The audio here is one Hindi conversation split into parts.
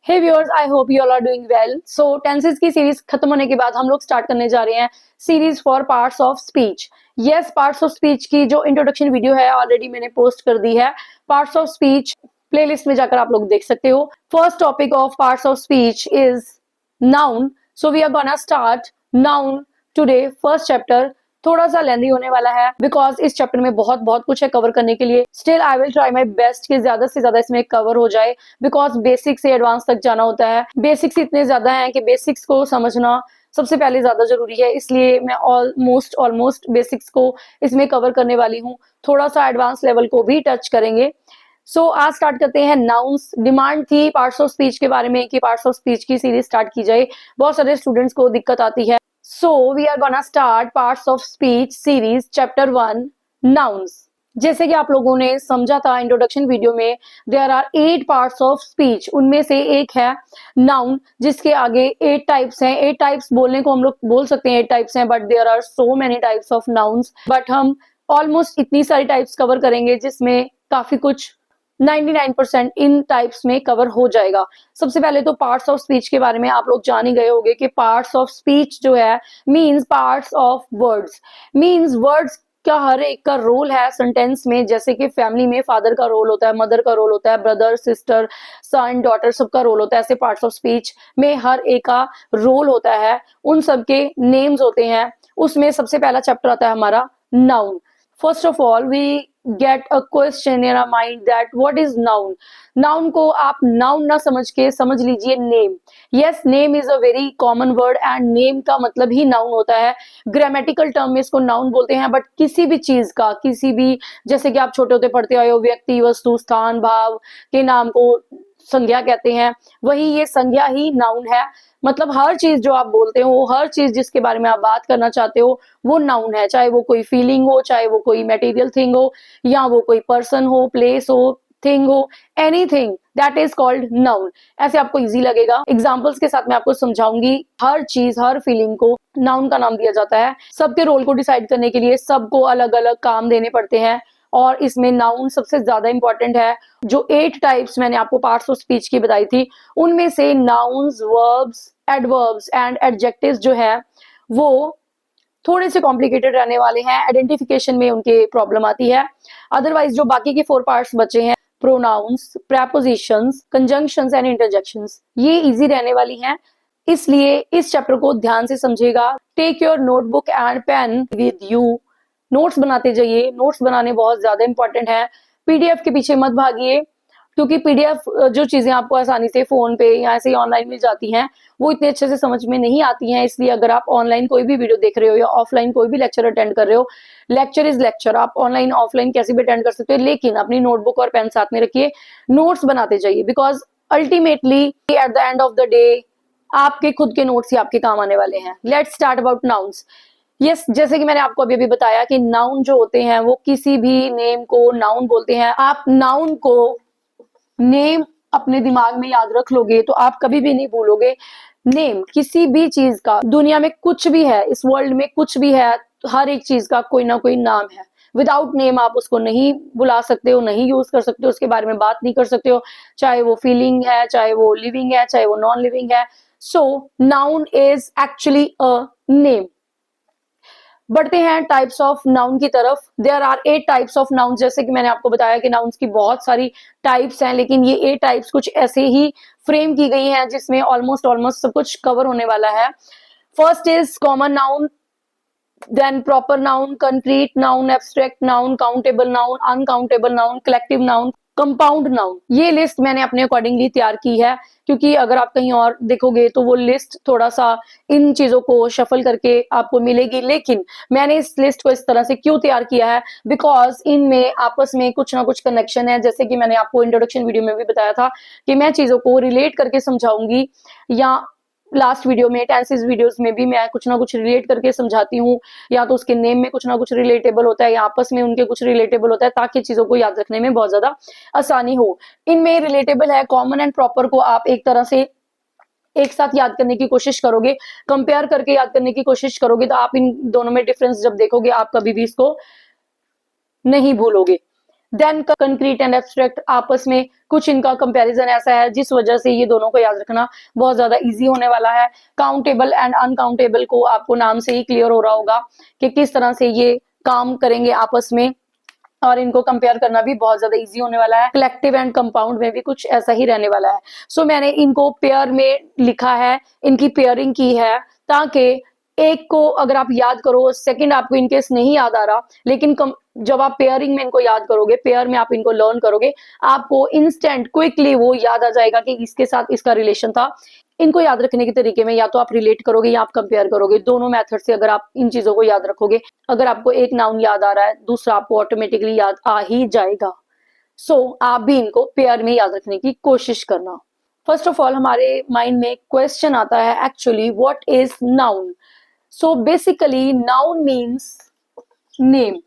Hey viewers, I hope you all are doing well. So tenses की सीरीज खत्म होने के बाद हम लोग स्टार्ट करने जा रहे हैं series for parts of speech. Yes, parts of speech की जो इंट्रोडक्शन वीडियो है ऑलरेडी मैंने पोस्ट कर दी है। पार्ट्स ऑफ स्पीच प्लेलिस्ट में जाकर आप लोग देख सकते हो। First topic of parts of speech is noun. So we are gonna start noun today. First chapter थोड़ा सा लेंदी होने वाला है बिकॉज इस चैप्टर में बहुत बहुत कुछ है कवर करने के लिए। Still I will try my best कि ज्यादा से ज्यादा इसमें कवर हो जाए बिकॉज बेसिक से एडवांस तक जाना होता है। बेसिक्स इतने ज्यादा हैं कि बेसिक्स को समझना सबसे पहले ज्यादा जरूरी है, इसलिए मैं ऑलमोस्ट बेसिक्स को इसमें कवर करने वाली हूँ। थोड़ा सा एडवांस लेवल को भी टच करेंगे। सो आज स्टार्ट करते हैं नाउन्स। डिमांड थी पार्ट्स ऑफ स्पीच के बारे में कि पार्ट्स ऑफ स्पीच की सीरीज स्टार्ट की जाए। बहुत सारे स्टूडेंट्स को दिक्कत आती है। So we are gonna start parts of speech series chapter 1 nouns। जैसे कि आप लोगों ने समझा था इंट्रोडक्शन वीडियो में, there are 8 parts of speech। उनमें से एक है noun जिसके आगे 8 टाइप्स हैं। 8 टाइप्स बोलने को हम लोग बोल सकते हैं 8 टाइप्स हैं, but there are so many types of nouns। But हम ऑलमोस्ट इतनी सारी टाइप्स कवर करेंगे जिसमें काफी कुछ 99% इन टाइप्स में कवर हो जाएगा। सबसे पहले तो पार्ट्स ऑफ स्पीच के बारे में आप लोग जान ही गए होंगे कि पार्ट्स ऑफ स्पीच जो है means parts of words. Means words का हर एक का रोल है सेंटेंस में। जैसे कि फैमिली में फादर का रोल होता है, मदर का रोल होता है, ब्रदर सिस्टर सन डॉटर सबका रोल होता है। ऐसे पार्ट्स ऑफ स्पीच में हर एक का रोल होता है, उन सबके नेम्स होते हैं। उसमें सबसे पहला चैप्टर आता है हमारा noun. First of all we get a question in our mind that what is noun। noun को आप noun ना समझ के समझ लीजिए name। yes, name is a very common word and name का मतलब ही noun होता है। grammatical term में इसको noun बोलते हैं, बट किसी भी चीज का, किसी भी, जैसे कि आप छोटे होते पढ़ते आए हो, व्यक्ति वस्तु स्थान भाव के नाम को संज्ञा कहते हैं, वही ये संज्ञा ही नाउन है। मतलब हर चीज जो आप बोलते हो, हर चीज जिसके बारे में आप बात करना चाहते हो वो नाउन है। चाहे वो कोई फीलिंग हो, चाहे वो कोई मटेरियल थिंग हो, या वो कोई पर्सन हो, प्लेस हो, थिंग हो, anything that is called noun. ऐसे आपको इजी लगेगा। एग्जांपल्स के साथ मैं आपको समझाऊंगी। हर चीज, हर फीलिंग को नाउन का नाम दिया जाता है। सबके रोल को डिसाइड करने के लिए सबको अलग अलग काम देने पड़ते हैं और इसमें नाउन सबसे ज्यादा इंपॉर्टेंट है। जो 8 टाइप्स मैंने आपको पार्ट्स ऑफ स्पीच की बताई थी, उनमें से nouns, verbs, adverbs and adjectives जो है वो थोड़े से कॉम्प्लिकेटेड रहने वाले हैं। आइडेंटिफिकेशन में उनके प्रॉब्लम आती है। अदरवाइज जो बाकी के 4 पार्ट्स बचे हैं, pronouns, prepositions, conjunctions and interjections, ये इजी रहने वाली हैं। इसलिए इस चैप्टर को ध्यान से समझिएगा। Take your notebook and pen with you. Notes बनाते जाइए। नोट्स बनाने बहुत ज्यादा इंपॉर्टेंट है। पीडीएफ के पीछे मत भागिए, क्योंकि पीडीएफ जो चीजें आपको आसानी से फोन पे या ऐसे ही ऑनलाइन मिल जाती हैं वो इतने अच्छे से समझ में नहीं आती हैं। इसलिए अगर आप ऑनलाइन कोई भी वीडियो देख रहे हो या ऑफलाइन कोई भी लेक्चर अटेंड कर रहे हो, लेक्चर इज लेक्चर, आप ऑनलाइन ऑफलाइन कैसे भी अटेंड कर सकते हो, लेकिन अपनी नोटबुक और पेन साथ में रखिए, नोट्स बनाते जाइए। Because ultimately at the end of the day आपके खुद के नोट्स ही आपके काम आने वाले हैं। Let's start about nouns. Yes, जैसे कि मैंने आपको अभी बताया कि नाउन जो होते हैं वो किसी भी नेम को नाउन बोलते हैं। आप नाउन को नेम अपने दिमाग में याद रख लोगे तो आप कभी भी नहीं भूलोगे नेम। किसी भी चीज का, दुनिया में कुछ भी है, इस वर्ल्ड में कुछ भी है, हर एक चीज का कोई ना कोई नाम है। विदाउट नेम आप उसको नहीं बुला सकते हो, नहीं यूज कर सकते हो, उसके बारे में बात नहीं कर सकते हो। चाहे वो फीलिंग है, चाहे वो लिविंग है, चाहे वो नॉन लिविंग है। So noun is actually a name. बढ़ते हैं टाइप्स ऑफ नाउन की तरफ। There are 8 types of noun. जैसे कि मैंने आपको बताया कि नाउन्स की बहुत सारी टाइप्स हैं, लेकिन ये 8 टाइप्स कुछ ऐसे ही फ्रेम की गई हैं जिसमें ऑलमोस्ट सब कुछ कवर होने वाला है। First is common noun, then proper noun, concrete noun, abstract noun, countable noun, uncountable noun, collective noun, compound noun. ये लिस्ट मैंने अपने अकॉर्डिंगली तैयार की है, क्योंकि अगर आप कहीं और देखोगे तो वो लिस्ट थोड़ा सा इन चीजों को शफल करके आपको मिलेगी। लेकिन मैंने इस लिस्ट को इस तरह से क्यों तैयार किया है, बिकॉज इनमें आपस में कुछ ना कुछ कनेक्शन है। जैसे कि मैंने आपको इंट्रोडक्शन वीडियो में भी बताया था कि मैं चीजों को रिलेट करके समझाऊंगी, या लास्ट वीडियो में टेंसेस वीडियोस में भी मैं कुछ ना कुछ रिलेट करके समझाती हूँ। या तो उसके नेम में कुछ ना कुछ रिलेटेबल होता है या आपस में उनके कुछ रिलेटेबल होता है, ताकि चीजों को याद रखने में बहुत ज्यादा आसानी हो। इनमें रिलेटेबल है कॉमन एंड प्रॉपर को आप एक तरह से एक साथ याद करने की कोशिश करोगे, कंपेयर करके याद करने की कोशिश करोगे, तो आप इन दोनों में डिफरेंस जब देखोगे आप कभी भी इसको नहीं भूलोगे। देन कंक्रीट एंड एब्स्ट्रैक्ट, आपस में कुछ इनका कंपैरिजन ऐसा है जिस वजह से ये दोनों को याद रखना बहुत ज्यादा इजी होने वाला है। काउंटेबल एंड अनकाउंटेबल को आपको नाम से ही क्लियर हो रहा होगा कि किस तरह से ये काम करेंगे आपस में, और इनको कंपेयर करना भी बहुत ज्यादा इजी होने वाला है। कलेक्टिव एंड कंपाउंड में भी कुछ ऐसा ही रहने वाला है। सो मैंने इनको पेयर में लिखा है, इनकी पेयरिंग की है, ताकि एक को अगर आप याद करो, सेकंड आपको इनकेस नहीं याद आ रहा, लेकिन जब आप पेयरिंग में इनको याद करोगे, पेयर में आप इनको लर्न करोगे, आपको इंस्टेंट क्विकली वो याद आ जाएगा कि इसके साथ इसका रिलेशन था। इनको याद रखने के तरीके में या तो आप रिलेट करोगे या आप कंपेयर करोगे, दोनों मेथड से अगर आप इन चीजों को याद रखोगे, अगर आपको एक नाउन याद आ रहा है, दूसरा आपको ऑटोमेटिकली याद आ ही जाएगा। सो आप भी इनको पेयर में याद रखने की कोशिश करना। फर्स्ट ऑफ ऑल हमारे माइंड में क्वेश्चन आता है actually what is noun. So basically noun means name.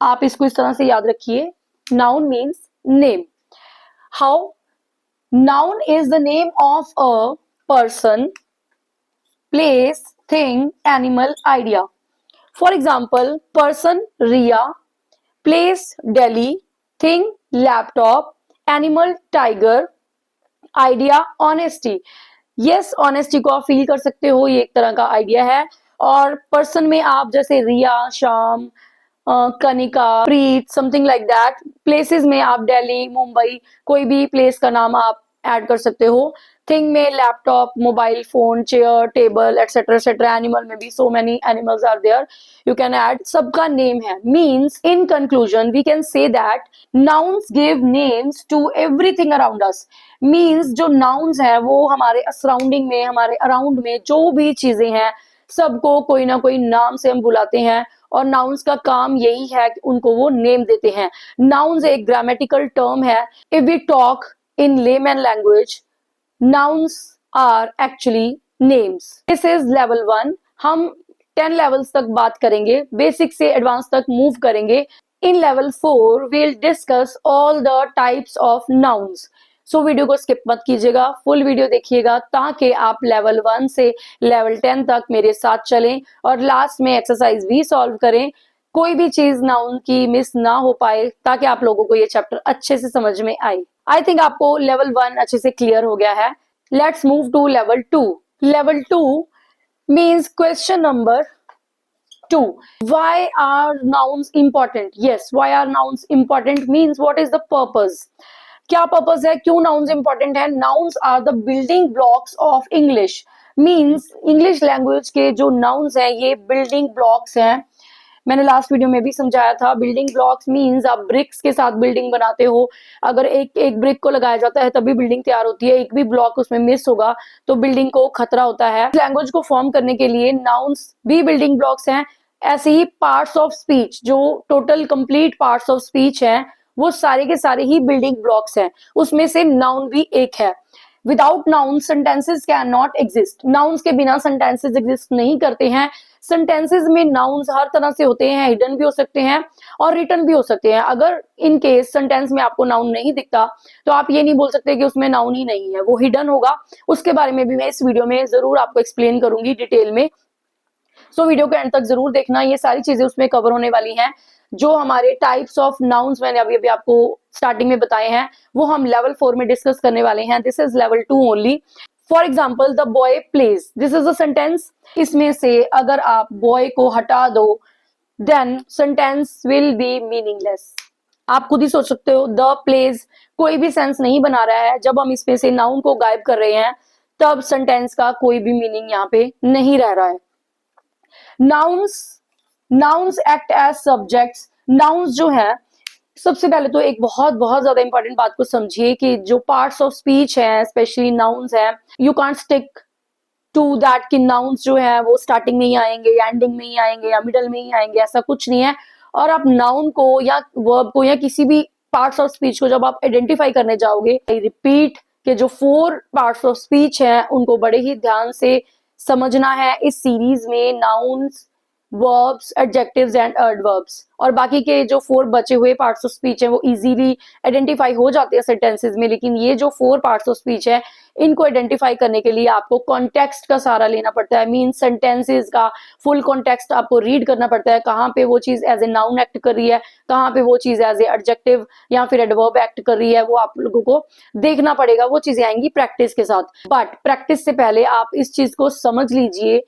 आप इसको इस तरह से याद रखिए, noun means name. How? Noun is the name of a person, place, thing, animal, idea. For example, person Ria, place Delhi, thing laptop, animal tiger, idea honesty. Yes, honesty को आप फील कर सकते हो, ये एक तरह का आइडिया है। और पर्सन में आप जैसे रिया, शाम, कनिका, प्रीत, समथिंग लाइक दैट। प्लेसेस में आप दिल्ली, मुंबई, कोई भी प्लेस का नाम आप ऐड कर सकते हो। थिंग में laptop, mobile phone, chair, table, etcetera etcetera. Animal में भी so many animals are there, you can add, सबका नेम है। Means in conclusion we can say that nouns give names to everything around us. Means जो नाउन्स है वो हमारे सराउंडिंग में, हमारे अराउंड में जो भी चीजें हैं, सबको कोई ना कोई नाम से हम बुलाते हैं, और नाउन्स का काम यही है कि उनको वो नेम देते हैं। नाउन्स एक ग्रामेटिकल टर्म है। If we talk in layman language, nouns are actually names. This is level 1. हम 10 levels तक बात करेंगे, बेसिक से एडवांस तक मूव करेंगे। In level 4 we'll discuss all the types of nouns. So video को स्किप मत कीजिएगा, फुल वीडियो देखिएगा ताकि आप लेवल 1 से लेवल 10 तक मेरे साथ चलें और लास्ट में एक्सरसाइज भी सॉल्व करें। कोई भी चीज नाउन की मिस ना हो पाए, ताकि आप लोगों को ये चैप्टर अच्छे से समझ में आए। आई थिंक आपको लेवल 1 अच्छे से क्लियर हो गया है। Let's move to level 2। Level 2 means question number 2. Why are nouns important? Yes, why are nouns important means what is the purpose? क्या पर्पस है, क्यों नाउन्स इंपॉर्टेंट है? Nouns are the building blocks of English. Means English language के जो नाउन्स हैं ये बिल्डिंग ब्लॉक्स हैं। मैंने लास्ट वीडियो में भी समझाया था, बिल्डिंग ब्लॉक्स मींस आप ब्रिक्स के साथ बिल्डिंग बनाते हो। अगर एक एक ब्रिक को लगाया जाता है तभी बिल्डिंग तैयार होती है, एक भी ब्लॉक उसमें मिस होगा तो बिल्डिंग को खतरा होता है। लैंग्वेज को फॉर्म करने के लिए नाउन्स भी बिल्डिंग ब्लॉक्स हैं। ऐसे ही पार्ट्स ऑफ स्पीच, जो total complete parts of speech हैं, वो सारे के सारे ही बिल्डिंग ब्लॉक्स हैं। उसमें से नाउन भी एक है। Without noun sentences can not exist. Nouns के बिना सेंटेंसेस एग्जिस्ट नहीं करते हैं। सेंटेंसेस में नाउन्स हर तरह से होते हैं, हिडन भी हो सकते हैं और रिटन भी हो सकते हैं। अगर इन केस सेंटेंस में आपको नाउन नहीं दिखता तो आप ये नहीं बोल सकते कि उसमें नाउन ही नहीं है, वो हिडन होगा। उसके बारे में भी मैं इस वीडियो में जरूर आपको एक्सप्लेन करूंगी डिटेल में। सो वीडियो के एंड तक जरूर देखना, ये सारी चीजें उसमें कवर होने वाली हैं। जो हमारे टाइप्स ऑफ नाउन्स मैंने अभी अभी आपको स्टार्टिंग में बताए हैं वो हम लेवल 4 में डिस्कस करने वाले हैं। This is level 2 only. For example, the boy plays, this is a sentence. इसमें से अगर आप बॉय को हटा दो then sentence will be meaningless. आप खुद ही सोच सकते हो, द प्लेज कोई भी सेंस नहीं बना रहा है। जब हम इसमें से नाउन को गायब कर रहे हैं तब सेंटेंस का कोई भी मीनिंग यहाँ पे नहीं रह रहा है। Nouns act as subjects. Nouns जो है, सबसे पहले तो एक बहुत बहुत ज्यादा इंपॉर्टेंट बात को समझिए कि जो पार्ट्स ऑफ स्पीच है, स्पेशली नाउन्स है, you can't stick to that कि नाउन्स जो है वो स्टार्टिंग में ही आएंगे या एंडिंग में ही आएंगे या मिडल में ही आएंगे, ऐसा कुछ नहीं है। और आप नाउन को या वर्ब को या किसी भी पार्ट्स ऑफ स्पीच को जब आप आइडेंटिफाई करने जाओगे, आई रिपीट कि जो 4 पार्ट्स ऑफ स्पीच है उनको बड़े ही ध्यान से समझना है। इस सीरीज में nouns verbs, adjectives and adverbs. और बाकी के जो 4 बचे हुए पार्ट्स ऑफ स्पीच है वो इजीली आइडेंटिफाई हो जाते हैं सेंटेंसेस में, लेकिन ये जो 4 पार्ट्स ऑफ स्पीच है इनको आइडेंटिफाई करने के लिए आपको कॉन्टेक्स्ट का सहारा लेना पड़ता है। मीन सेंटेंसेस का फुल कॉन्टेक्स्ट आपको रीड करना पड़ता है, कहाँ पे वो चीज एज ए नाउन एक्ट कर रही है, कहाँ पे वो चीज एज ए एडजेक्टिव या फिर एडवर्ब एक्ट कर रही है, वो आप लोगों को देखना पड़ेगा। वो चीजें आएंगी प्रैक्टिस के साथ, बट प्रैक्टिस से पहले आप इस चीज को समझ लीजिए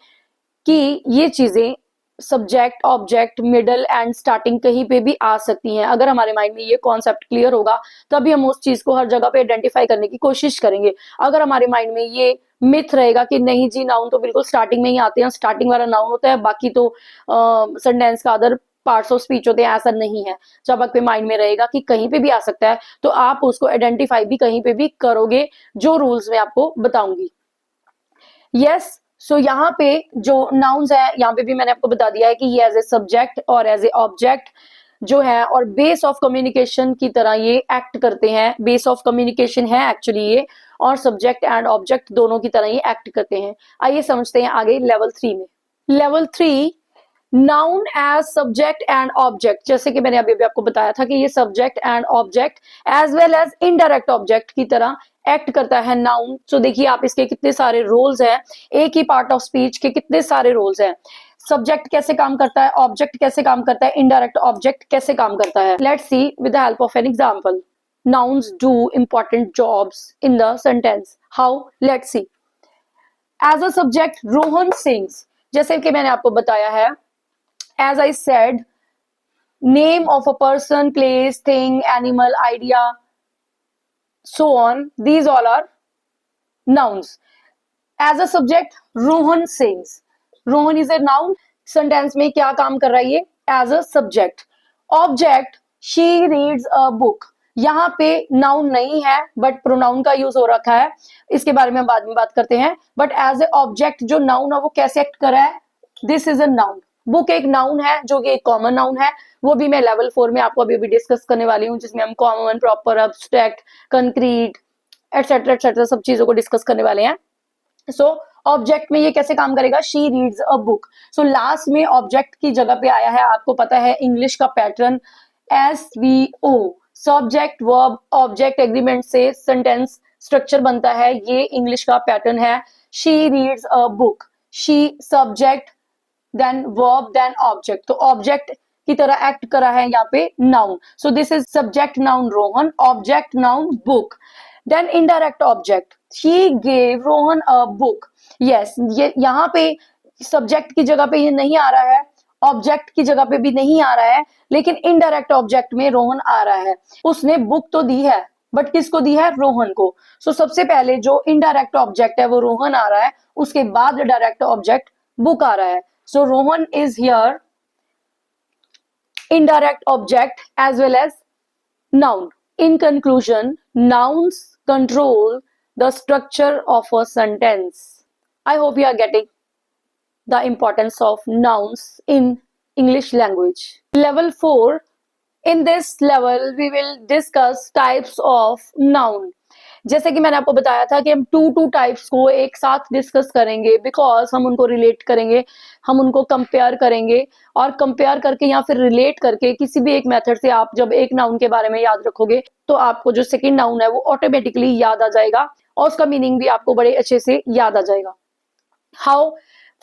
कि ये चीजें subject, object, middle and starting कहीं पे भी आ सकती हैं। अगर हमारे माइंड में ये कॉन्सेप्ट क्लियर होगा तभी हम उस चीज को हर जगह पे आइडेंटिफाई करने की कोशिश करेंगे। अगर हमारे माइंड में ये मिथ रहेगा कि नहीं जी नाउन तो बिल्कुल स्टार्टिंग में ही आते हैं, स्टार्टिंग वाला नाउन होता है, बाकी तो सेंटेंस का अदर पार्ट्स ऑफ स्पीच होते हैं, ऐसा नहीं है। जब आपके माइंड में रहेगा कि कहीं पे भी आ सकता है तो आप उसको आइडेंटिफाई भी कहीं पे भी करोगे, जो रूल्स मैं आपको बताऊंगी। यस, सो यहाँ पे जो नाउन्स है यहाँ पे भी मैंने आपको बता दिया है कि ये एज ए सब्जेक्ट और एज ए ऑब्जेक्ट जो है और बेस ऑफ कम्युनिकेशन की तरह ये एक्ट करते हैं। बेस ऑफ कम्युनिकेशन है एक्चुअली ये, और सब्जेक्ट एंड ऑब्जेक्ट दोनों की तरह ये एक्ट करते हैं। आइए समझते हैं आगे लेवल 3 में। Level 3, noun as subject and object. जैसे कि मैंने अभी आपको बताया था कि ये subject and object as well as indirect object की तरह एक्ट करता है नाउन। तो देखिए आप इसके कितने सारे रोल्स हैं, एक ही पार्ट ऑफ स्पीच के कितने सारे रोल्स हैं। सब्जेक्ट कैसे काम करता है, ऑब्जेक्ट कैसे काम करता है, इनडायरेक्ट ऑब्जेक्ट कैसे काम करता है। Let's see with the help of an example. Nouns do important jobs in the sentence. How? Let's see. As a subject, Rohan sings. जैसे कि मैंने आपको बताया है, as I said, name of a person, place, thing, animal, idea, so on. These all are nouns. As a subject, Rohan sings. Rohan is a noun. Sentence में क्या काम कर रहा है ये? As a subject. Object, she reads a book. यहाँ पे नाउन नहीं है बट प्रोनाउन का यूज हो रखा है, इसके बारे में हम बाद में बात करते हैं। बट एज ए ऑब्जेक्ट जो नाउन है वो कैसे एक्ट कर रहा है? This is a noun. Book एक नाउन है जो कि एक कॉमन नाउन है, वो भी मैं लेवल 4 में आपको अभी डिस्कस करने वाली हूँ, जिसमें हम common, proper, abstract, concrete etcetera etcetera सब चीजों को डिस्कस करने वाले हैं। सो ऑब्जेक्ट में ये कैसे काम करेगा? She reads a book. So last में ऑब्जेक्ट की जगह पे आया है, आपको पता है इंग्लिश का pattern SVO, subject verb object agreement से सेंटेंस स्ट्रक्चर बनता है। ये इंग्लिश का पैटर्न है। She reads a book, she subject then verb then object. तो ऑब्जेक्ट की तरह एक्ट करा है यहाँ पे noun. So this is subject noun Rohan, object noun book. Then indirect object, she gave Rohan a book. Yes, ये यहाँ पे सब्जेक्ट की जगह पे ये नहीं आ रहा है, ऑब्जेक्ट की जगह पे भी नहीं आ रहा है, लेकिन इनडायरेक्ट ऑब्जेक्ट में रोहन आ रहा है। उसने बुक तो दी है बट किसको दी है? रोहन को। सो सबसे पहले जो इनडायरेक्ट ऑब्जेक्ट है वो रोहन आ रहा है, उसके बाद डायरेक्ट ऑब्जेक्ट बुक आ रहा है। So Rohan is here indirect object as well as noun. In conclusion, nouns control the structure of a sentence. I hope you are getting the importance of nouns in English language. Level 4. In this level, we will discuss types of noun. जैसे कि मैंने आपको बताया था कि हम टू टाइप्स को एक साथ डिस्कस करेंगे, बिकॉज हम उनको रिलेट करेंगे, हम उनको कंपेयर करेंगे, और कंपेयर करके या फिर रिलेट करके किसी भी एक मेथड से आप जब एक नाउन के बारे में याद रखोगे तो आपको जो सेकंड नाउन है वो ऑटोमेटिकली याद आ जाएगा और उसका मीनिंग भी आपको बड़े अच्छे से याद आ जाएगा। How?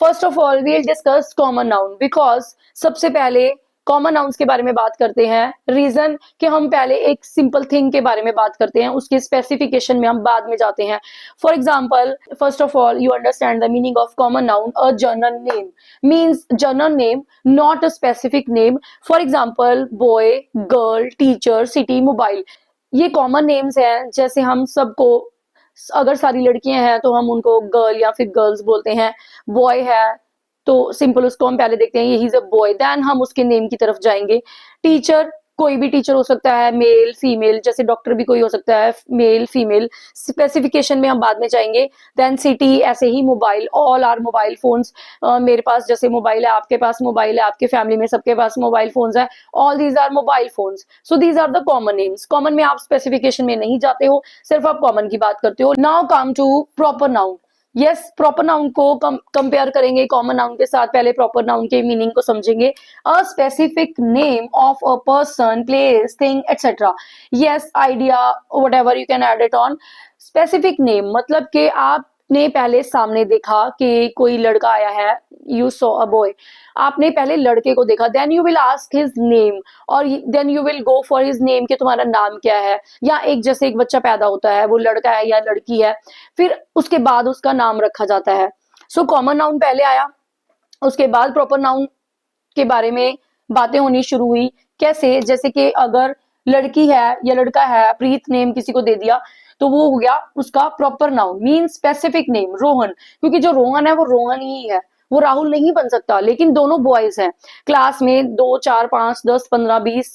First of all we will discuss common noun, because सबसे पहले कॉमन नाउन्स के बारे में बात करते हैं। रीजन कि हम पहले एक सिंपल थिंग के बारे में बात करते हैं, उसके स्पेसिफिकेशन में हम बाद में जाते हैं। For example, first of all you understand the meaning of common noun. A general name means general name, not a specific name. For example, boy, girl, teacher, city, mobile, ये कॉमन नेम्स हैं। जैसे हम सबको, अगर सारी लड़कियां हैं तो हम उनको गर्ल या फिर गर्ल्स बोलते हैं। बॉय है तो सिंपल उसको हम पहले देखते हैं, ये he is a boy, then हम उसके नेम की तरफ जाएंगे। टीचर, कोई भी टीचर हो सकता है, मेल, फीमेल, जैसे डॉक्टर भी कोई हो सकता है, मेल, फीमेल, स्पेसिफिकेशन में हम बाद में जाएंगे। देन सिटी, ऐसे ही mobile, all are mobile phones, मेरे पास जैसे मोबाइल है, आपके पास मोबाइल है, आपके फैमिली में सबके पास मोबाइल फोन्स है, all these are mobile phones. So these are the common names. Common में आप स्पेसिफिकेशन में नहीं जाते हो, सिर्फ आप कॉमन की बात करते हो। Now come to proper noun. Yes, proper noun को कंपेयर करेंगे कॉमन नाउन के साथ। पहले प्रॉपर नाउन के मीनिंग को समझेंगे। A specific name of a person, place, thing etcetera. Yes, idea, whatever you can add it on. Specific name मतलब कि आपने पहले सामने देखा कि कोई लड़का आया है, यू सॉ अ बॉय, आपने पहले लड़के को देखा, then you will ask his name, और then you will go for his name कि तुम्हारा नाम क्या है। या एक जैसे एक बच्चा पैदा होता है, वो लड़का है या लड़की है, फिर उसके बाद उसका नाम रखा जाता है। सो कॉमन नाउन पहले आया, उसके बाद प्रॉपर नाउन के बारे में बातें होनी शुरू हुई। कैसे? जैसे कि अगर लड़की है या लड़का है, प्रीत नेम किसी को दे दिया, तो वो हो गया उसका proper noun, mean specific name Rohan, क्योंकि जो रोहन है वो रोहन ही है, वो राहुल नहीं बन सकता। लेकिन दोनों बॉयज हैं, क्लास में 2 4 5 10 15 20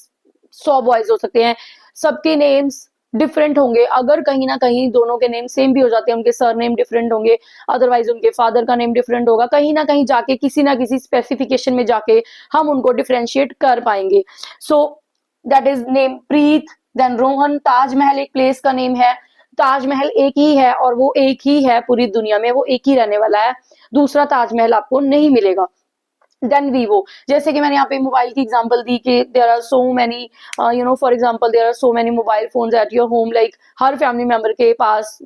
100 बॉयज हो सकते हैं, सबके नेम्स डिफरेंट होंगे। अगर कहीं ना कहीं दोनों के नेम सेम भी हो जाते हैं, उनके सर नेम डिफरेंट होंगे, अदरवाइज उनके फादर का नेम डिफरेंट होगा, कहीं ना कहीं जाके किसी ना किसी स्पेसिफिकेशन में जाके हम उनको डिफरेंशिएट कर पाएंगे। So that is name Preet, then Rohan. Taj Mahal एक प्लेस का नेम है, ताजमहल एक ही है और वो एक ही है पूरी दुनिया में, वो एक ही रहने वाला है, दूसरा ताजमहल आपको नहीं मिलेगा। देन वीवो, जैसे कि मैंने यहाँ पे मोबाइल की एग्जांपल दी कि there are so many, you know, for example there are so many mobile phones at your home, like हर फैमिली मेंबर के पास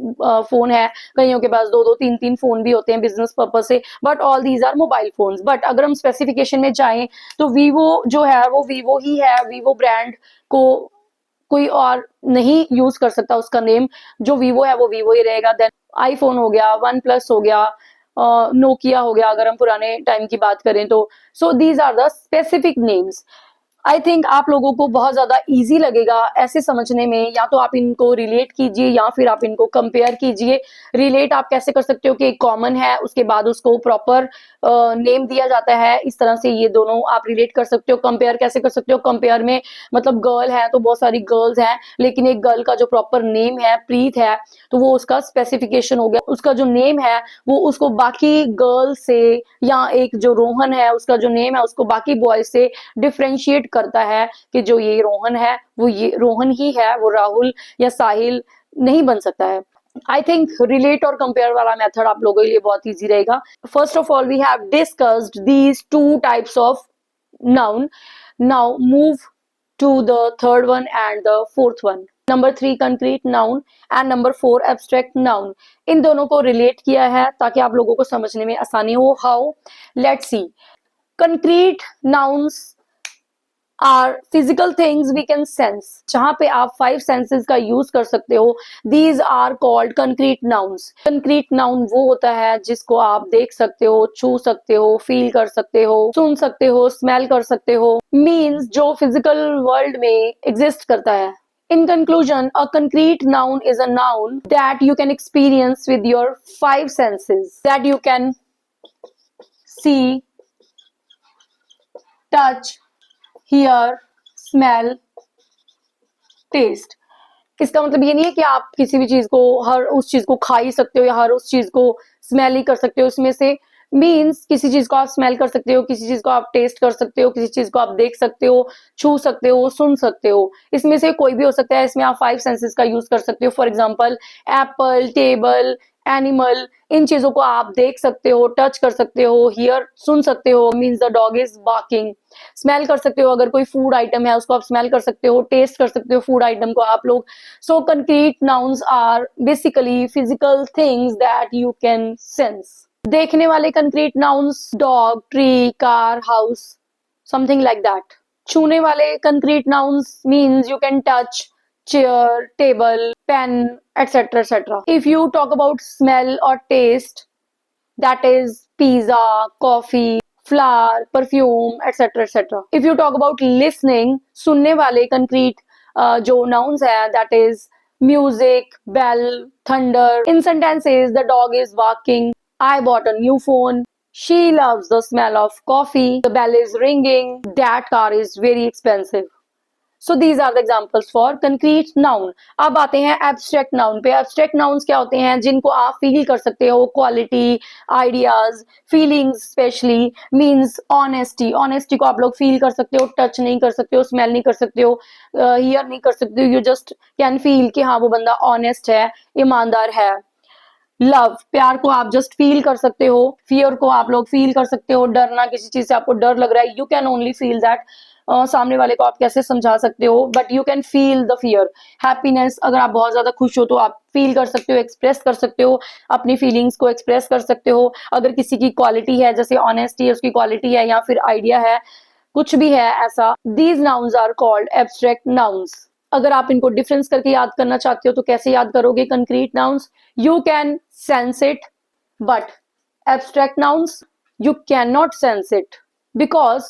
फोन है, कईयों के पास 2 2 3 3 फोन भी होते हैं बिजनेस पर्पज से, but all these are mobile phones. But अगर हम स्पेसिफिकेशन में जाएं तो वीवो जो है वो वीवो ही है, वीवो ब्रांड को कोई और नहीं यूज कर सकता, उसका नेम जो वीवो है वो वीवो ही रहेगा। देन आईफोन हो गया, वन प्लस हो गया, नोकिया हो गया, अगर हम पुराने टाइम की बात करें तो। So these are the specific names. I think आप लोगों को बहुत ज्यादा इजी लगेगा ऐसे समझने में, या तो आप इनको रिलेट कीजिए या फिर आप इनको कंपेयर कीजिए। रिलेट आप कैसे कर सकते हो कि एक कॉमन है, उसके बाद उसको प्रॉपर नेम दिया जाता है, इस तरह से ये दोनों आप रिलेट कर सकते हो। कंपेयर कैसे कर सकते हो? कंपेयर में मतलब गर्ल है तो बहुत सारी गर्ल्स हैं, लेकिन एक गर्ल का जो प्रॉपर नेम है प्रीत है, तो वो उसका स्पेसिफिकेशन हो गया, उसका जो नेम है वो उसको बाकी गर्ल से, या एक जो रोहन है उसका जो नेम है उसको बाकी बॉय से डिफ्रेंशिएट करता है कि जो ये रोहन है वो ये रोहन ही है, वो राहुल या साहिल नहीं बन सकता है। आई थिंक रिलेट और कंपेयर वाला मेथड आप लोगों के लिए बहुत इजी रहेगा। First of all we have discussed these 2 types of noun. Now move to the third one and the fourth one. Number 3 concrete noun and number 4 abstract noun. इन दोनों को रिलेट किया है ताकि आप लोगों को समझने में आसानी हो। How? Let's see. Concrete nouns are physical things we can sense. जहां पे आप 5 senses का यूज कर सकते हो, these are called concrete nouns. concrete noun वो होता है जिसको आप देख सकते हो, छू सकते हो, फील कर सकते हो, सुन सकते हो, स्मेल कर सकते हो, means जो फिजिकल वर्ल्ड में एग्जिस्ट करता है। In conclusion, a concrete noun is a noun that you can experience with your 5 senses, that you can see, touch, hear, smell, taste. इसका मतलब ये नहीं है कि आप किसी भी चीज को, हर उस चीज को खा ही सकते हो या हर उस चीज को स्मेल ही कर सकते हो। इसमें से मीन्स किसी चीज को आप स्मेल कर सकते हो, किसी चीज को आप टेस्ट कर सकते हो, किसी चीज को आप देख सकते हो, छू सकते हो, सुन सकते हो। इसमें से कोई भी हो सकता है। इसमें आप 5 सेंसेस का यूज कर सकते हो। For example apple, table, animal, इन चीजों को आप देख सकते हो, टच कर सकते हो, हियर सुन सकते हो, means the dog is barking. Smell कर सकते हो, अगर कोई फूड आइटम है उसको आप स्मेल कर सकते हो, टेस्ट कर सकते हो फूड आइटम को आप लोग। So concrete nouns are basically physical things that you can sense. देखने वाले concrete nouns dog, tree, car, house, something like that. छूने वाले concrete nouns means you can touch chair, table, pen, etc. etc. If you talk about smell or taste, that is pizza, coffee, flower, perfume, etc. etc. If you talk about listening, सुनने वाले concrete जो nouns है, that is music, bell, thunder. In sentences, the dog is barking, I bought a new phone, she loves the smell of coffee, the bell is ringing, that car is very expensive. So these are the examples for concrete noun. अब आते हैं एब्स्ट्रैक्ट नाउन पे। एब्स्ट्रैक्ट नाउन्स क्या होते हैं? जिनको आप फील कर सकते हो, quality, ideas, feelings, specially means honesty. Honesty को आप लोग फील कर सकते हो, टच नहीं कर सकते हो, स्मेल नहीं कर सकते हो, हियर नहीं कर सकते हो, यू जस्ट कैन फील कि हाँ वो बंदा ऑनेस्ट है, ईमानदार है। लव, प्यार को आप जस्ट फील कर सकते हो, फियर को आप लोग फील कर सकते हो, डरना, किसी चीज से आपको डर लग रहा है, you can only feel that. सामने वाले को आप कैसे समझा सकते हो, but you can feel the fear. Happiness, अगर आप बहुत ज्यादा खुश हो तो आप फील कर सकते हो, एक्सप्रेस कर सकते हो, अपनी फीलिंग्स को एक्सप्रेस कर सकते हो। अगर किसी की क्वालिटी है, जैसे ऑनेस्टी है उसकी क्वालिटी है, या फिर आइडिया है, कुछ भी है ऐसा, these nouns are called abstract nouns. अगर आप इनको डिफरेंस करके याद करना चाहते हो तो कैसे याद करोगे concrete nouns? You can sense it, but abstract nouns you can not sense it because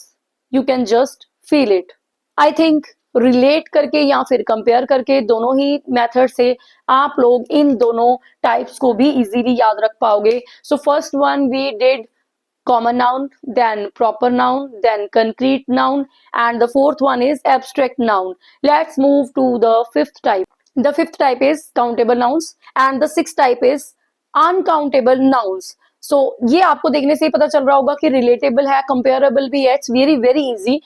you can just feel it. I think relate करके या फिर कंपेयर करके दोनों ही मेथड से आप लोग इन दोनों टाइप्स को भी इजीली याद रख पाओगे। So first one we did common noun, then proper noun, then concrete noun, and the fourth one is abstract noun. Let's move to the fifth type. The fifth type is countable nouns and the sixth type is uncountable nouns. So ये आपको देखने से ही पता चल रहा होगा कि रिलेटेबल है, कंपेरेबल भी है, इट्स वेरी वेरी इजी।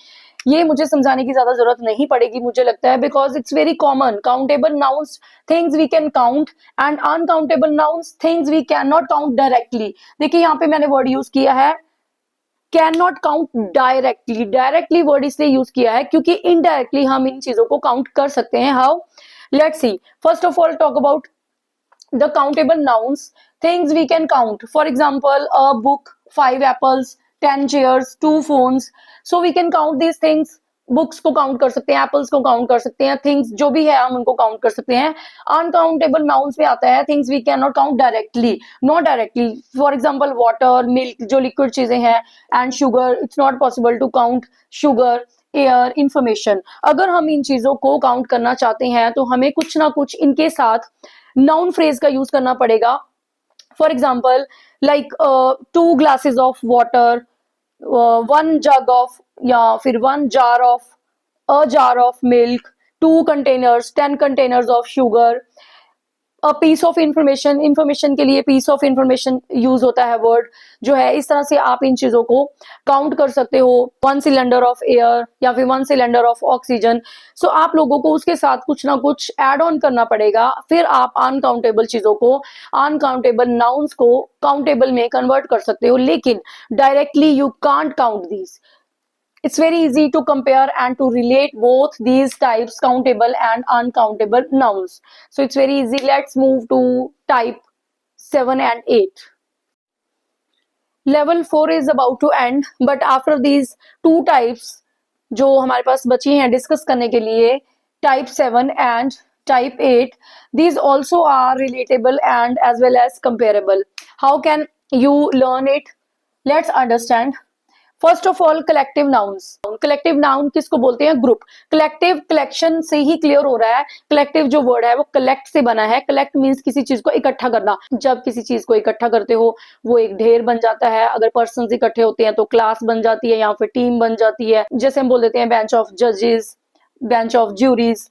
ये मुझे समझाने की ज्यादा जरूरत नहीं पड़ेगी मुझे लगता है, because it's very common. Countable nouns things we can count and uncountable nouns things we can not count directly. देखिए यहाँ पे मैंने वर्ड यूज किया है can not count directly. Directly word इसलिए यूज किया है क्योंकि इनडायरेक्टली हम इन चीजों को काउंट कर सकते हैं। How? Let's C. First of all talk about the countable nouns, things we can count. For example, a book, 5 apples, 10 chairs, 2 phones. So we can count these things. Books को काउंट कर सकते हैं, एप्पल्स को काउंट कर सकते हैं, थिंग्स जो भी है हम उनको काउंट कर सकते हैं। अनकाउंटेबल नाउन्स में आता है things we can not count directly, not directly. For example water, milk, जो लिक्विड चीजें हैं, and sugar, it's not possible to count sugar, air, information. अगर हम इन चीजों को काउंट करना चाहते हैं तो हमें कुछ ना कुछ इनके साथ नाउन फ्रेज का यूज करना पड़ेगा। For example like 2 glasses of water, 1 jug of, या फिर 1 jar of, a jar of milk, 2 containers, 10 containers of sugar, a piece of information. Information के लिए पीस ऑफ इंफॉर्मेशन यूज होता है वर्ड जो है। इस तरह से आप इन चीजों को काउंट कर सकते हो। 1 सिलेंडर ऑफ एयर या फिर 1 सिलेंडर ऑफ ऑक्सीजन। सो आप लोगों को उसके साथ कुछ ना कुछ एड ऑन करना पड़ेगा, फिर आप अनकाउंटेबल चीजों को, अनकाउंटेबल नाउन्स को काउंटेबल में कन्वर्ट कर सकते हो। लेकिन directly you can't count these. It's very easy to compare and to relate both these types, countable and uncountable nouns. So it's very easy. Let's move to type 7 and 8. Level 4 is about to end, but after these 2 types जो हमारे पास बची हैं डिस्कस करने के लिए, type 7 and type 8, these also are relatable and as well as comparable. How can you learn it? Let's understand. First of all collective nouns. Collective noun किसको बोलते हैं? ग्रुप। कलेक्टिव, कलेक्शन से ही क्लियर हो रहा है। कलेक्टिव जो वर्ड है वो कलेक्ट से बना है। कलेक्ट मीन्स किसी चीज को इकट्ठा करना। जब किसी चीज को इकट्ठा करते हो वो एक ढेर बन जाता है। अगर पर्सन्स इकट्ठे होते हैं तो क्लास बन जाती है या फिर टीम बन जाती है। जैसे हम बोल देते हैं बेंच ऑफ जजेस, bench of juries.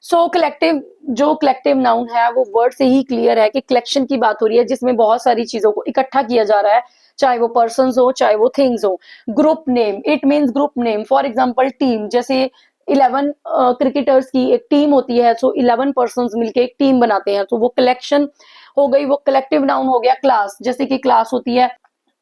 So collective, जो कलेक्टिव नाउन है वो वर्ड से ही क्लियर है कि कलेक्शन की बात हो रही है जिसमें बहुत सारी चीजों को इकट्ठा किया जा रहा है, चाहे वो पर्सन्स हो चाहे वो थिंग्स हो। Group name, it means group name. For example team, जैसे 11 क्रिकेटर्स की एक टीम होती है, सो 11 पर्सन्स मिलके एक टीम बनाते हैं, तो वो कलेक्शन हो गई, वो कलेक्टिव नाउन हो गया। क्लास, जैसे कि क्लास होती है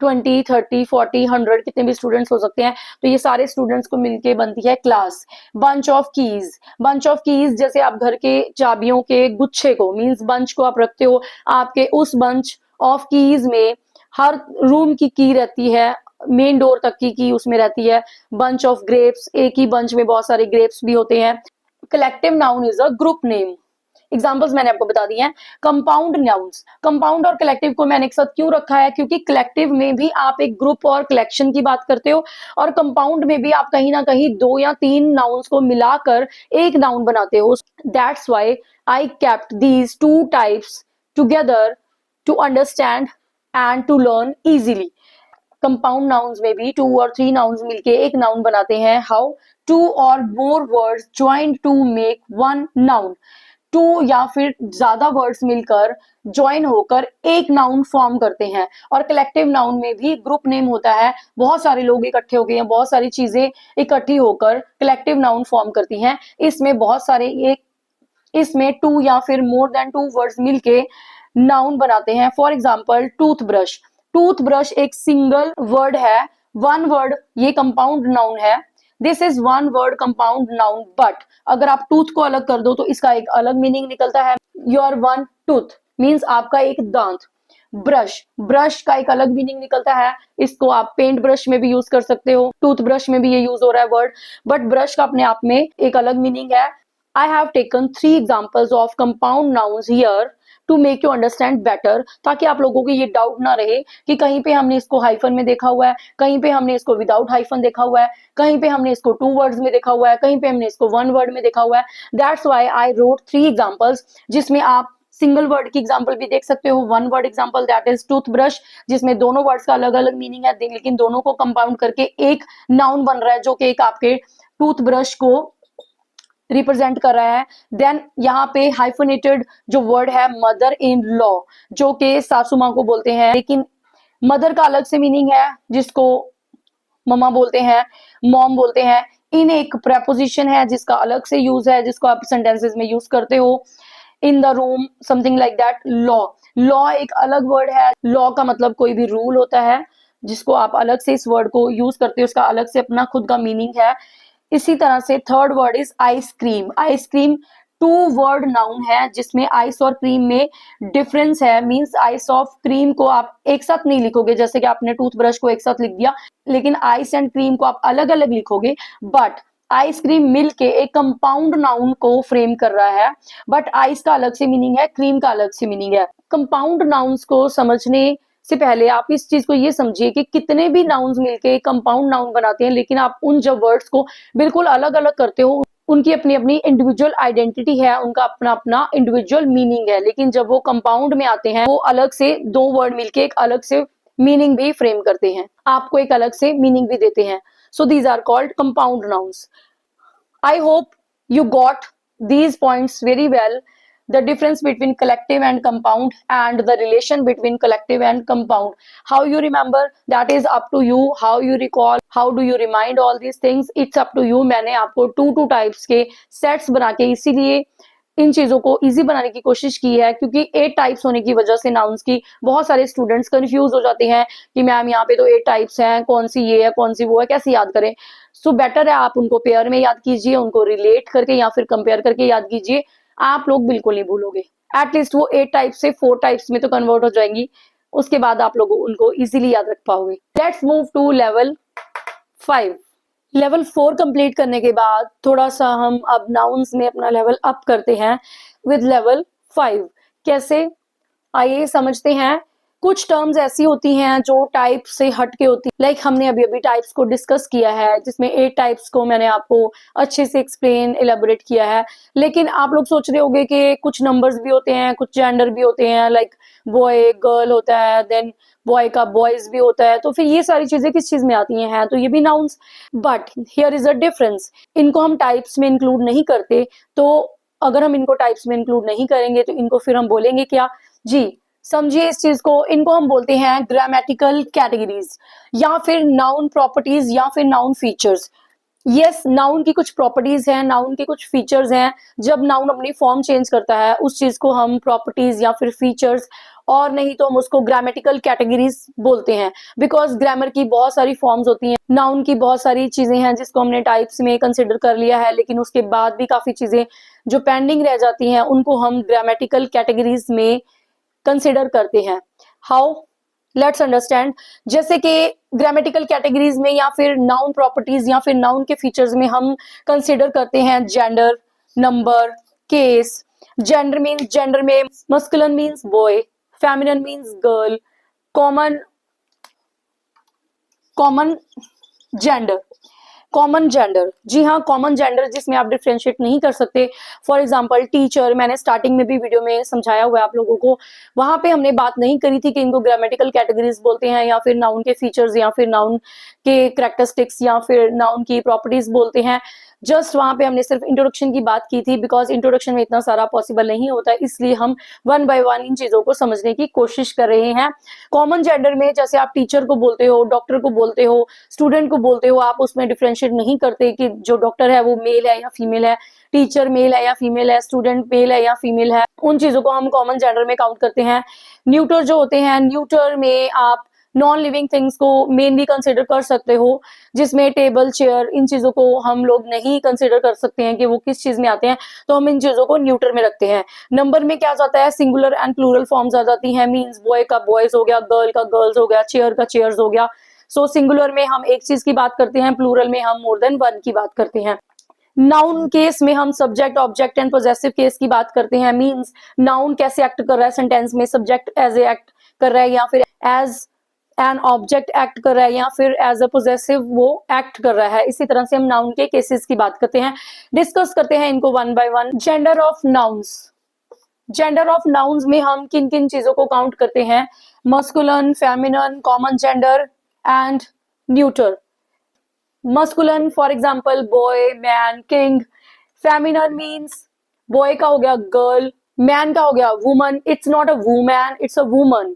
20, 30, 40, 100, कितने भी स्टूडेंट्स हो सकते हैं, तो ये सारे स्टूडेंट्स को मिलके बनती है class. Bunch of keys, bunch of keys जैसे आप घर के चाबियों के गुच्छे को, मींस बंच को आप रखते हो, आपके उस बंच ऑफ कीज में हर रूम की की रहती है, मेन डोर तक की की उसमें रहती है। बंच ऑफ ग्रेप्स, एक ही बंच में बहुत सारे ग्रेप्स भी होते हैं। Collective noun is a group name. Examples मैंने आपको बता दिए हैं। कंपाउंड नाउन्स, कंपाउंड और कलेक्टिव को मैंने एक साथ क्यों रखा है, क्योंकि कलेक्टिव में भी आप एक ग्रुप और कलेक्शन की बात करते हो, और कंपाउंड में भी आप कहीं ना कहीं 2 या 3 नाउन्स को मिलाकर एक नाउन बनाते हो। That's why I kept these 2 types together to understand and to learn easily. Compound nouns में भी 2 और 3 नाउन्स मिलके एक नाउन बनाते हैं। हाउ? 2 और more words joined to make 1 noun. 2 या फिर ज्यादा वर्ड्स मिलकर ज्वाइन होकर एक नाउन फॉर्म करते हैं। और कलेक्टिव नाउन में भी ग्रुप नेम होता है, बहुत सारे लोग इकट्ठे हो गए हैं, बहुत सारी चीजें इकट्ठी होकर कलेक्टिव नाउन फॉर्म करती हैं। इसमें बहुत सारे इसमें 2 या फिर मोर देन 2 वर्ड्स मिलके नाउन बनाते हैं। फॉर एग्जाम्पल टूथब्रश, टूथब्रश एक सिंगल वर्ड है, वन वर्ड, ये कंपाउंड नाउन है, this is one word compound noun. But अगर आप टूथ को अलग कर दो तो इसका एक अलग मीनिंग निकलता है। योर वन टूथ मीन्स आपका एक दांत। ब्रश, ब्रश का एक अलग मीनिंग निकलता है, इसको आप पेंट ब्रश में भी यूज कर सकते हो, टूथब्रश में भी ये यूज हो रहा है वर्ड, बट ब्रश का अपने आप में एक अलग मीनिंग है। I have taken 3 examples of compound nouns here to make you understand better, ताकि आप लोगों को ये डाउट ना रहे कि कहीं पे हमने इसको हाइफन में देखा हुआ है, कहीं पे हमने इसको विदाउट हाइफन देखा हुआ है, कहीं पे हमने इसको 2 वर्ड्स में देखा हुआ है, कहीं पे हमने इसको 1 वर्ड में देखा हुआ है। That's why I wrote 3 examples, जिसमें आप सिंगल वर्ड की एग्जांपल भी देख सकते हो, 1 word example that is toothbrush, जिसमें दोनों वर्ड्स का अलग अलग मीनिंग है, लेकिन दोनों को कंपाउंड करके एक नाउन बन रहा है जो कि एक आपके टूथब्रश को रिप्रेजेंट कर रहा है। देन यहाँ पे हाइफनेटेड जो वर्ड है मदर इन लॉ, जो कि सासू माँ को बोलते हैं, लेकिन मदर का अलग से मीनिंग है जिसको ममा बोलते हैं, मॉम बोलते हैं। इन एक प्रेपोजिशन है जिसका अलग से यूज है, जिसको आप सेंटेंसेस में यूज करते हो। In the room something like that. Law, law एक अलग वर्ड है, लॉ का मतलब कोई भी रूल होता है जिसको आप अलग से इस वर्ड को यूज करते हो, उसका अलग से अपना खुद का मीनिंग है। इसी तरह से third word is ice cream. Ice cream 2 word noun है जिसमें आइस और क्रीम में डिफरेंस है, मींस आइस ऑफ क्रीम को आप एक साथ नहीं लिखोगे, जैसे कि आपने टूथब्रश को एक साथ लिख दिया, लेकिन आइस एंड क्रीम को आप अलग अलग लिखोगे। बट आइसक्रीम मिलके एक कंपाउंड नाउन को फ्रेम कर रहा है, बट आइस का अलग से मीनिंग है, क्रीम का अलग से मीनिंग है। कंपाउंड नाउन्स को समझने से पहले आप इस चीज को ये समझिए कि कितने भी नाउन्स मिलके कंपाउंड नाउन बनाते हैं, लेकिन आप उन जब वर्ड्स को बिल्कुल अलग अलग करते हो, उनकी अपनी अपनी इंडिविजुअल आइडेंटिटी है, उनका अपना अपना इंडिविजुअल मीनिंग है, लेकिन जब वो कंपाउंड में आते हैं वो अलग से 2 वर्ड मिलके एक अलग से मीनिंग भी फ्रेम करते हैं, आपको एक अलग से मीनिंग भी देते हैं। So these are called compound nouns. I hope you got these points very well. The difference between collective and compound and the relation between collective and compound. How you remember, that is up to you. How you recall, how do you remind all these things, it's up to you. मैंने आपको 2 टाइप्स के सेट्स बना के इसीलिए इन चीजों को इजी बनाने की कोशिश की है, क्योंकि 8 टाइप्स होने की वजह से नाउन्स की बहुत सारे स्टूडेंट्स कंफ्यूज हो जाते हैं कि मैम यहाँ पे तो 8 टाइप्स हैं, कौन सी ये है कौन सी वो है, कैसे याद करें। सो बेटर है आप उनको पेयर में याद कीजिए, उनको रिलेट करके या फिर कंपेयर करके याद कीजिए, आप लोग बिल्कुल नहीं भूलोगे। एटलीस्ट वो 8 टाइप्स से 4 टाइप्स में तो कन्वर्ट हो जाएंगी, उसके बाद आप लोग उनको इजीली याद रख पाओगे। Let's move to level 5। Level 4 complete करने के बाद थोड़ा सा हम अब नाउन्स में अपना लेवल अप करते हैं विद लेवल 5। कैसे, आइए समझते हैं। कुछ टर्म्स ऐसी होती हैं जो टाइप से हट के होती है, लाइक हमने अभी अभी टाइप्स को डिस्कस किया है, जिसमें 8 टाइप्स को मैंने आपको अच्छे से एक्सप्लेन एलेबोरेट किया है। लेकिन आप लोग सोच रहे होंगे कि कुछ नंबर्स भी होते हैं, कुछ जेंडर भी होते हैं, लाइक बॉय गर्ल होता है, देन बॉय का बॉयज भी होता है, तो फिर ये सारी चीजें किस चीज में आती हैं, तो ये भी nouns. But here is a difference, इनको हम टाइप्स में इंक्लूड नहीं करते, तो अगर हम इनको टाइप्स में इंक्लूड नहीं करेंगे तो इनको फिर हम बोलेंगे क्या जी, समझिए इस चीज को, इनको हम बोलते हैं ग्रामेटिकल कैटेगरीज या फिर नाउन प्रॉपर्टीज या फिर नाउन फीचर्स। यस, नाउन की कुछ प्रॉपर्टीज हैं, नाउन के कुछ फीचर्स हैं, जब नाउन अपनी फॉर्म चेंज करता है उस चीज को हम प्रॉपर्टीज या फिर फीचर्स, और नहीं तो हम उसको ग्रामेटिकल कैटेगरीज बोलते हैं, बिकॉज ग्रामर की बहुत सारी फॉर्म्स होती हैं, नाउन की बहुत सारी चीजें हैं जिसको हमने टाइप्स में कंसिडर कर लिया है, लेकिन उसके बाद भी काफी चीजें जो पेंडिंग रह जाती हैं उनको हम ग्रामेटिकल कैटेगरीज में कंसिडर करते हैं। How, let's understand. जैसे कि ग्रामेटिकल कैटेगरीज में या फिर नाउन प्रॉपर्टीज या फिर नाउन के फीचर्स में हम कंसिडर करते हैं gender, number, case. Gender means, gender में masculine means boy, feminine means girl, common gender, common gender, जी हाँ कॉमन जेंडर जिसमें आप डिफ्रेंशिएट नहीं कर सकते। फॉर एग्जांपल टीचर, मैंने स्टार्टिंग में भी वीडियो में समझाया हुआ है आप लोगों को, वहां पे हमने बात नहीं करी थी कि इनको ग्रामेटिकल कैटेगरीज बोलते हैं या फिर नाउन के फीचर्स या फिर नाउन के कैरेक्टरिस्टिक्स या फिर नाउन की प्रॉपर्टीज बोलते हैं। जस्ट वहां पे हमने सिर्फ इंट्रोडक्शन की बात की थी, बिकॉज इंट्रोडक्शन में इतना सारा पॉसिबल नहीं होता है, इसलिए हम वन बाय वन इन चीजों को समझने की कोशिश कर रहे हैं। कॉमन जेंडर में जैसे आप टीचर को बोलते हो, डॉक्टर को बोलते हो, स्टूडेंट को बोलते हो, आप उसमें डिफरेंशिएट नहीं करते कि जो डॉक्टर है वो मेल है या फीमेल है, टीचर मेल है या फीमेल है, स्टूडेंट मेल है या फीमेल है, उन चीजों को हम कॉमन जेंडर में काउंट करते हैं। न्यूटर जो होते हैं, न्यूटर में आप नॉन लिविंग थिंग्स को मेनली कंसिडर कर सकते हो, जिसमें टेबल, चेयर, इन चीजों को हम लोग नहीं कंसिडर कर सकते हैं कि वो किस चीज में आते हैं, तो हम इन चीजों को न्यूटर में रखते हैं। नंबर में क्या जाता है, सिंगुलर एंड प्लूरल फॉर्म्स आ जाती हैं, मींस बॉय का बॉयज हो गया, गर्ल का गर्ल्स हो गया, चेयर का चेयर्स हो गया। सो सिंगुलर में हम एक चीज की बात करते हैं, प्लूरल में हम मोर देन वन की बात करते हैं। नाउन केस में हम subject, object and possessive case की बात करते हैं, मींस नाउन कैसे एक्ट कर रहा है सेंटेंस में, सब्जेक्ट एज ए एक्ट कर रहा है या फिर एज एन ऑब्जेक्ट एक्ट कर रहा है या फिर एज अ पोजेसिव वो एक्ट कर रहा है। इसी तरह से हम नाउन के केसेस की बात करते हैं, डिस्कस करते हैं इनको one by one. Gender of nouns, gender of nouns में हम किन किन चीजों को काउंट करते हैं, masculine, feminine, common gender and neuter. Masculine for example boy, man, king. Feminine means boy का हो गया गर्ल, मैन का हो गया woman, it's not a woman, it's a woman.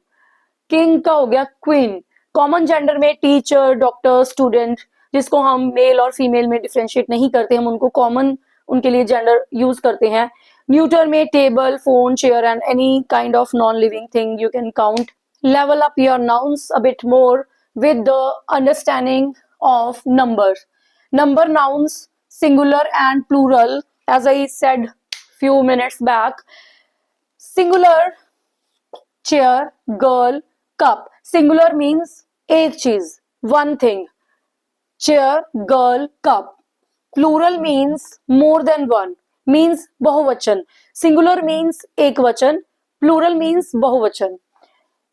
King का हो गया क्वीन। कॉमन जेंडर में टीचर, डॉक्टर, स्टूडेंट, जिसको हम मेल और फीमेल में डिफरेंशिएट नहीं करते, हम उनको कॉमन उनके लिए जेंडर यूज करते हैं। न्यूटर में table, phone, chair and any kind of non living thing you can count. Level up your nouns a bit more with the understanding of numbers. Number nouns, singular and plural, as I said few minutes back. Singular, chair, girl, cup. Singular means एक चीज, one thing. Chair, girl, cup. Plural means more than one, means बहुवचन. Singular means एक वचन, plural means बहुवचन.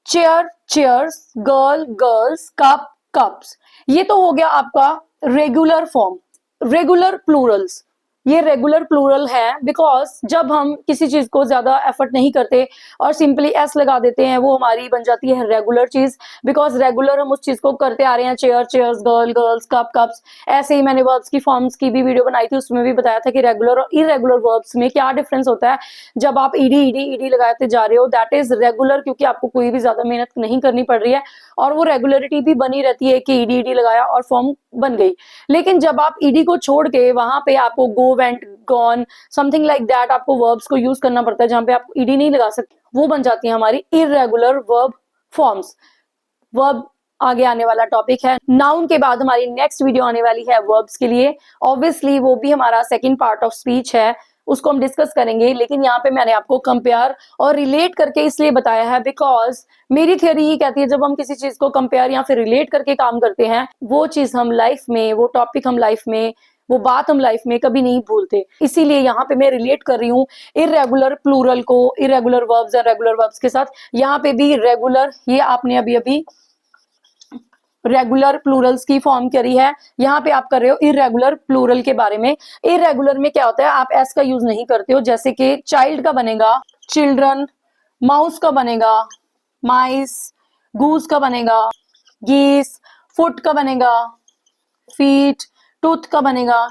Chair, chairs, girl, girls, cup, cups. ये तो हो गया आपका रेगुलर फॉर्म। रेगुलर प्लूरल्स, ये रेगुलर प्लूरल है बिकॉज जब हम किसी चीज को ज्यादा एफर्ट नहीं करते और सिंपली एस लगा देते हैं, वो हमारी बन जाती है रेगुलर चीज, बिकॉज रेगुलर हम उस चीज को करते आ रहे हैं। Chair, chairs, girl, girls, cup, cups. ऐसे ही मैंने वर्ब्स की फॉर्म्स की भी वीडियो बनाई थी, उसमें भी बताया था कि रेगुलर और इरेगुलर वर्ब्स में क्या डिफरेंस होता है। जब आप ईडी ईडी ईडी लगाते जा रहे हो, दैट इज रेगुलर, क्योंकि आपको कोई भी ज्यादा मेहनत नहीं करनी पड़ रही है और वो रेगुलरिटी भी बनी रहती है कि ईडी ईडी लगाया और फॉर्म बन गई। लेकिन जब आप ईडी को छोड़ के वहां पे आपको go, went, gone, something like that, आपको वर्ब्स को यूज करना पड़ता है जहां पे आप ईडी नहीं लगा सकते, वो बन जाती है हमारी इरेगुलर वर्ब फॉर्म्स। वर्ब आगे आने वाला टॉपिक है। नाउन के बाद हमारी नेक्स्ट वीडियो आने वाली है वर्ब्स के लिए। ऑब्वियसली वो भी हमारा सेकंड पार्ट ऑफ स्पीच है, उसको हम डिस्कस करेंगे। लेकिन यहाँ पे मैंने आपको कंपेयर और रिलेट करके इसलिए बताया है बिकॉज मेरी थियोरी ये कहती है जब हम किसी चीज को कंपेयर या फिर रिलेट करके काम करते हैं, वो चीज हम लाइफ में, वो टॉपिक हम लाइफ में, वो बात हम लाइफ में कभी नहीं भूलते। इसीलिए यहाँ पे मैं रिलेट कर रही हूँ इरेगुलर प्लूरल को इरेगुलर वर्ब्स और रेगुलर वर्ब्स के साथ। यहाँ पे भी रेगुलर, ये आपने अभी अभी रेगुलर प्लूरल्स की फॉर्म करी है, यहाँ पे आप कर रहे हो इरेगुलर प्लूरल के बारे में। इरेगुलर में क्या होता है, आप एस का यूज नहीं करते हो, जैसे कि चाइल्ड का बनेगा चिल्ड्रन, माउस का बनेगा माइस, गूस का बनेगा गीस, फुट का बनेगा फीट, टूथ का बनेगा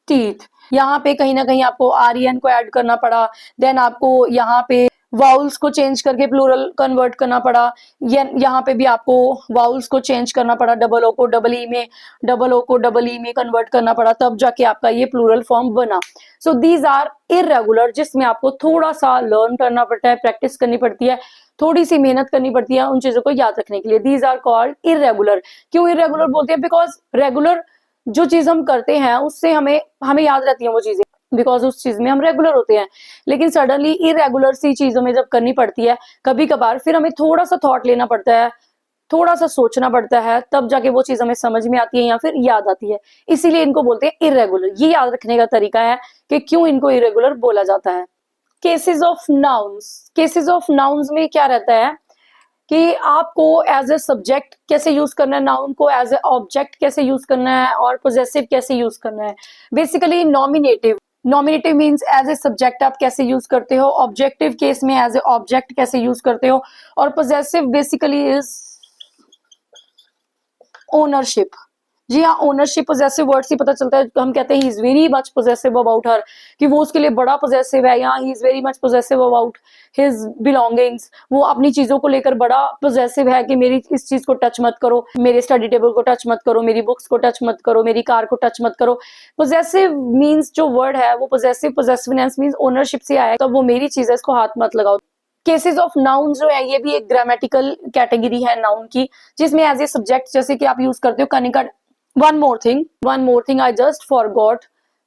टीथ। यहाँ पे कहीं ना कहीं आपको आर्यन को ऐड करना पड़ा, देन आपको यहाँ पे वाउल्स को चेंज करके प्लूरल कन्वर्ट करना पड़ा। यहाँ पे भी आपको वाउल्स को चेंज करना पड़ा, डबल ओ को डबल ई में, डबल ओ को डबल ई में कन्वर्ट करना पड़ा, तब जाके आपका ये प्लूरल फॉर्म बना। सो दीज आर इरेगुलर, जिसमें आपको थोड़ा सा लर्न करना पड़ता है, प्रैक्टिस करनी पड़ती है, थोड़ी सी मेहनत करनी पड़ती है उन चीजों को याद रखने के लिए। These are called irregular. क्यों इरेगुलर बोलते हैं, बिकॉज रेगुलर जो चीज हम करते हैं उससे हमें याद रहती है वो चीजें, बिकॉज उस चीज में हम रेगुलर होते हैं। लेकिन सडनली इरेगुलर सी चीजों में जब करनी पड़ती है कभी कभार, फिर हमें थोड़ा सा थॉट लेना पड़ता है, थोड़ा सा सोचना पड़ता है, तब जाके वो चीज हमें समझ में आती है या फिर याद आती है। इसीलिए इनको बोलते हैं इरेगुलर। ये याद रखने का तरीका है कि क्यों इनको इरेगुलर बोला जाता है। Cases of nouns, cases of nouns में क्या रहता है कि आपको एज ए सब्जेक्ट कैसे यूज करना है, नाउन को एज ए ऑब्जेक्ट कैसे यूज करना है और पोजेसिव कैसे यूज करना है। Basically nominative, nominative means as a subject आप कैसे यूज करते हो, ऑब्जेक्टिव केस में एज ए ऑब्जेक्ट कैसे यूज करते हो, और पोजेसिव बेसिकली इज ओनरशिप। जी हाँ, ओनरशिप पोजेसिव वर्ड से पता चलता है, हम कहते हैं he is very much possessive about her, कि वो उसके लिए बड़ा पोजेसिव है, या he is very much possessive about his belongings, वो अपनी चीजों को लेकर बड़ा पोजेसिव है कि मेरी इस चीज को टच मत करो, मेरे स्टडी टेबल को टच मत करो, मेरी बुक्स को टच मत करो, मेरी कार को टच मत करो। पोजेसिव मीन्स जो वर्ड है वो पोजेसिव, पोजेसिवनेस मीन्स ओनरशिप से आया, तो वो मेरी चीज है, इसको हाथ मत लगाओ। केसेस ऑफ नाउन जो है ये भी एक ग्रामेटिकल कैटेगरी है नाउन की, जिसमें एज ए सब्जेक्ट जैसे कि आप यूज करते हो Kanika. one more thing I just forgot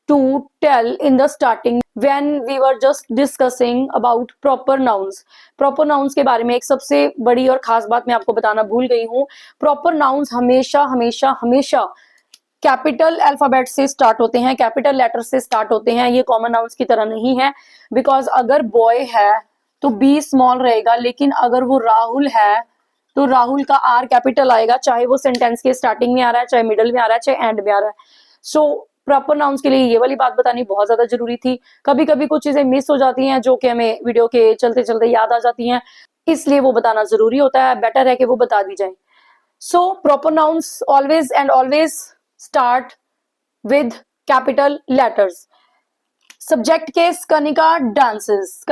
to tell in the starting when we were just discussing about proper nouns के बारे में एक सबसे बड़ी और खास बात मैं आपको बताना भूल गई हूँ। प्रॉपर नाउन्स हमेशा हमेशा हमेशा कैपिटल अल्फाबेट से स्टार्ट होते हैं, कैपिटल लेटर से स्टार्ट होते हैं, ये कॉमन नाउन्स की तरह नहीं है। बिकॉज अगर बॉय है तो बी स्मॉल रहेगा, लेकिन अगर वो राहुल है तो राहुल का आर कैपिटल आएगा, चाहे वो सेंटेंस के स्टार्टिंग में आ रहा है, चाहे मिडल में आ रहा है, चाहे एंड में आ रहा है। सो प्रॉपर नाउन्स के लिए ये वाली बात बतानी बहुत ज्यादा जरूरी थी। कभी कभी कुछ चीजें मिस हो जाती हैं जो कि हमें वीडियो के चलते चलते याद आ जाती हैं, इसलिए वो बताना जरूरी होता है, बेटर है कि वो बता दी जाए। So proper nouns always and always start with capital letters. Subject case Kanika dances,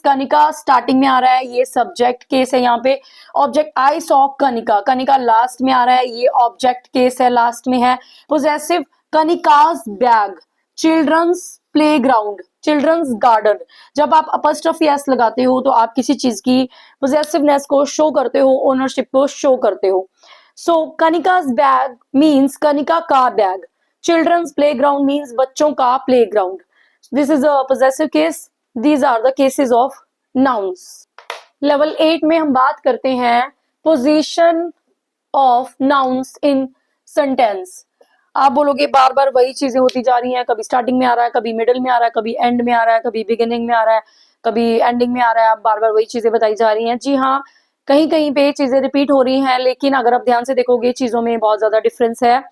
Kanika starting में आ रहा है, ये सब्जेक्ट केस है। यहाँ पे object I saw Kanika last में आ रहा है, ये ऑब्जेक्ट केस है, लास्ट में है। पोजेसिव कनिकाज bag, children's playground, children's garden. जब आप अपॉस्ट्रोफी एस लगाते हो तो आप किसी चीज की पोजेसिवनेस को शो करते हो, ओनरशिप को शो करते हो। सो कनिकाज बैग मीन्स कनिका का बैग, चिल्ड्रंस प्लेग्राउंड मीन्स बच्चों का playground. This is a possessive case. These are the cases of nouns. Level 8 में हम बात करते हैं position of nouns in sentence. आप बोलोगे बार बार वही चीजें होती जा रही हैं, कभी स्टार्टिंग में आ रहा है, कभी मिडिल में आ रहा है, कभी एंड में आ रहा है, कभी बिगिनिंग में आ रहा है, कभी एंडिंग में आ रहा है, आप बार बार वही चीजें बताई जा रही हैं। जी हाँ, कहीं कहीं पे चीजें रिपीट हो रही हैं, लेकिन अगर आप ध्यान से देखोगे चीजों में बहुत ज्यादा डिफरेंस है।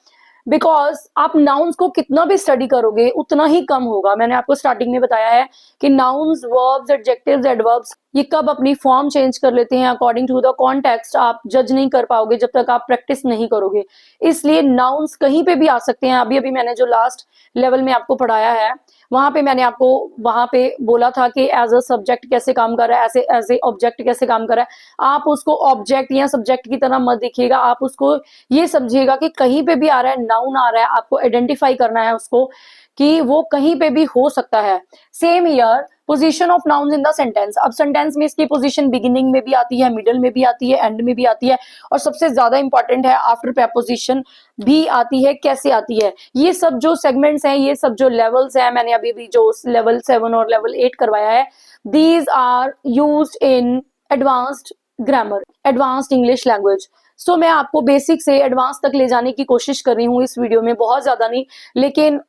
बिकॉज आप नाउन्स को कितना भी स्टडी करोगे उतना ही कम होगा। मैंने आपको स्टार्टिंग में बताया है कि नाउन्स, वर्ब्स, एडजेक्टिव्स, एडवर्ब्स ये कब अपनी फॉर्म चेंज कर लेते हैं अकॉर्डिंग टू द कॉन्टेक्स्ट, आप जज नहीं कर पाओगे जब तक आप प्रैक्टिस नहीं करोगे। इसलिए नाउन्स कहीं पे भी आ सकते हैं। अभी अभी मैंने जो लास्ट लेवल में आपको पढ़ाया है वहां पे मैंने आपको वहां पे बोला था कि एज अ सब्जेक्ट कैसे काम कर रहा है, ऐसे एज ए ऑब्जेक्ट कैसे काम कर रहा है। आप उसको ऑब्जेक्ट या सब्जेक्ट की तरह मत देखिएगा, आप उसको ये समझिएगा कि कहीं पे भी आ रहा है, नाउन आ रहा है, आपको आइडेंटिफाई करना है उसको कि वो कहीं पे भी हो सकता है। Same year position of nouns in the sentence. अब सेंटेंस में इसकी पोजीशन बिगिनिंग में भी आती है, मिडिल में भी आती है, एंड में भी आती है, और सबसे ज्यादा इंपॉर्टेंट है आफ्टर प्रेपोजिशन भी आती है। कैसे आती है? ये सब जो सेगमेंट्स हैं, ये सब जो लेवल्स हैं, मैंने अभी भी जो लेवल 7 और लेवल 8 करवाया है, these are used in advanced grammar, advanced English language. So मैं आपको बेसिक से एडवांस तक ले जाने की कोशिश कर रही हूँ इस वीडियो में, बहुत ज्यादा नहीं लेकिन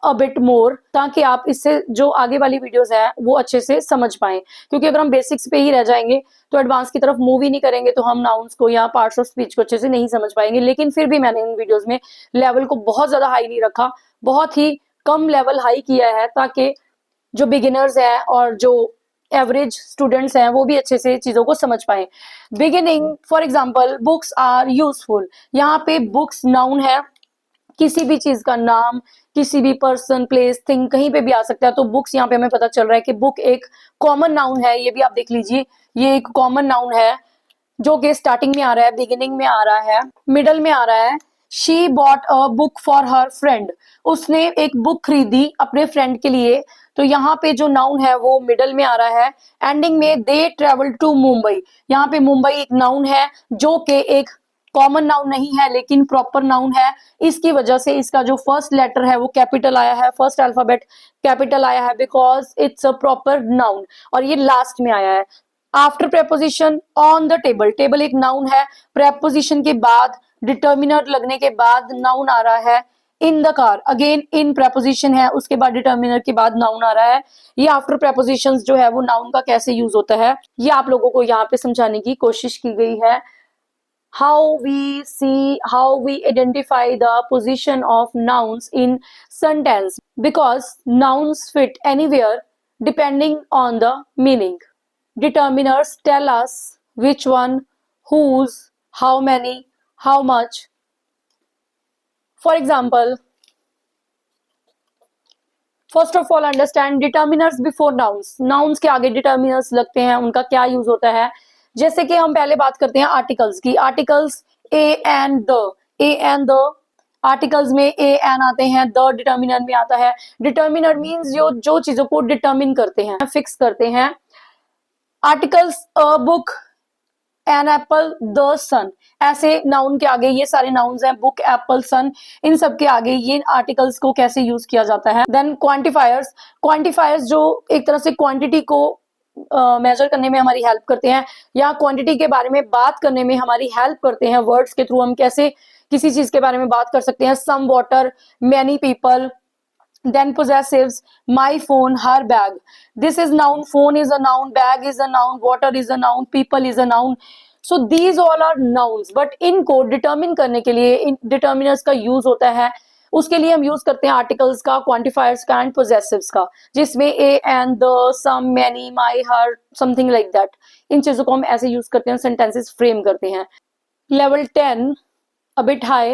अ बिट मोर, ताकि आप इससे जो आगे वाली वीडियोस हैं वो अच्छे से समझ पाएं। क्योंकि अगर हम बेसिक्स पे ही रह जाएंगे तो एडवांस की तरफ मूव ही नहीं करेंगे तो हम नाउन्स को या पार्ट्स ऑफ स्पीच को अच्छे से नहीं समझ पाएंगे। लेकिन फिर भी मैंने इन वीडियोस में लेवल को बहुत ज्यादा हाई नहीं रखा, बहुत ही कम लेवल हाई किया है, ताकि जो बिगिनर्स हैं और जो एवरेज स्टूडेंट्स हैं वो भी अच्छे से चीजों को समझ पाए। Beginning, for example, books are useful. यहाँ पे बुक्स नाउन है, किसी भी चीज का नाम, किसी भी पर्सन, प्लेस, थिंग कहीं पे भी आ सकता है। तो बुक्स यहाँ पे हमें पता चल रहा है कि बुक एक कॉमन नाउन है। ये भी आप देख लीजिए, ये एक कॉमन नाउन है जो कि स्टार्टिंग में आ रहा है, बिगिनिंग में आ रहा है, मिडल में आ रहा है। She bought a book for her friend. उसने एक बुक खरीदी अपने फ्रेंड के लिए। तो यहाँ पे जो नाउन है वो मिडल में आ रहा है। एंडिंग में दे ट्रेवल टू मुंबई। यहाँ पे मुंबई एक नाउन है जो कि एक कॉमन नाउन नहीं है लेकिन प्रॉपर नाउन है। इसकी वजह से इसका जो फर्स्ट लेटर है वो कैपिटल आया है, फर्स्ट अल्फाबेट कैपिटल आया है, because it's a proper noun. और ये लास्ट में आया है। After preposition on the table. Table एक नाउन है, प्रेपोजिशन के बाद डिटर्मिनर लगने के बाद नाउन आ रहा है। In the car, again in preposition है, उसके बाद डिटर्मिनर के बाद नाउन आ रहा है। ये आफ्टर प्रेपोजिशंस जो है वो नाउन का कैसे यूज होता है ये आप लोगों को यहाँ पे समझाने की कोशिश की गई है। how we identify the position of nouns in sentence, because nouns fit anywhere depending on the meaning. Determiners tell us which one, whose, how many, how much. For example, first of all understand determiners before nouns. Nouns के आगे डिटर्मिनर्स लगते हैं, उनका क्या यूज होता है। जैसे कि हम पहले बात करते हैं आर्टिकल्स की। Articles a and the, A and the, articles में ए एन आते हैं, द डिटर्मिनर में आता है। डिटर्मिनर मीन्स जो चीजों को डिटर्मिन करते हैं, फिक्स करते हैं। Articles a book, an apple, the sun, ऐसे नाउन के आगे ये सारे नाउन्स हैं, बुक, एप्पल, सन, इन सब के आगे ये आर्टिकल्स को कैसे यूज किया जाता है। देन क्वांटिफायर्स, क्वांटिफायर्स जो एक तरह से क्वांटिटी को मेजर करने में हमारी हेल्प करते हैं या क्वांटिटी के बारे में बात करने में हमारी हेल्प करते हैं। वर्ड्स के थ्रू हम कैसे किसी चीज के बारे में बात कर सकते हैं। Some water, many people. Then possessives, my phone, her bag. This is noun, phone is a noun, bag is a noun, water is a noun, people is a noun. So these all are nouns, but इनको determine करने के लिए इन determiners का use होता है। उसके लिए हम यूज करते हैं आर्टिकल्स का, क्वांटिफायर्स का एंड पोजेसिव्स का, जिसमें a and the, some, many, my, her, something like that. इन चीजों को हम ऐसे यूज करते हैं, सेंटेंसेस फ्रेम करते हैं। Level 10 a bit high,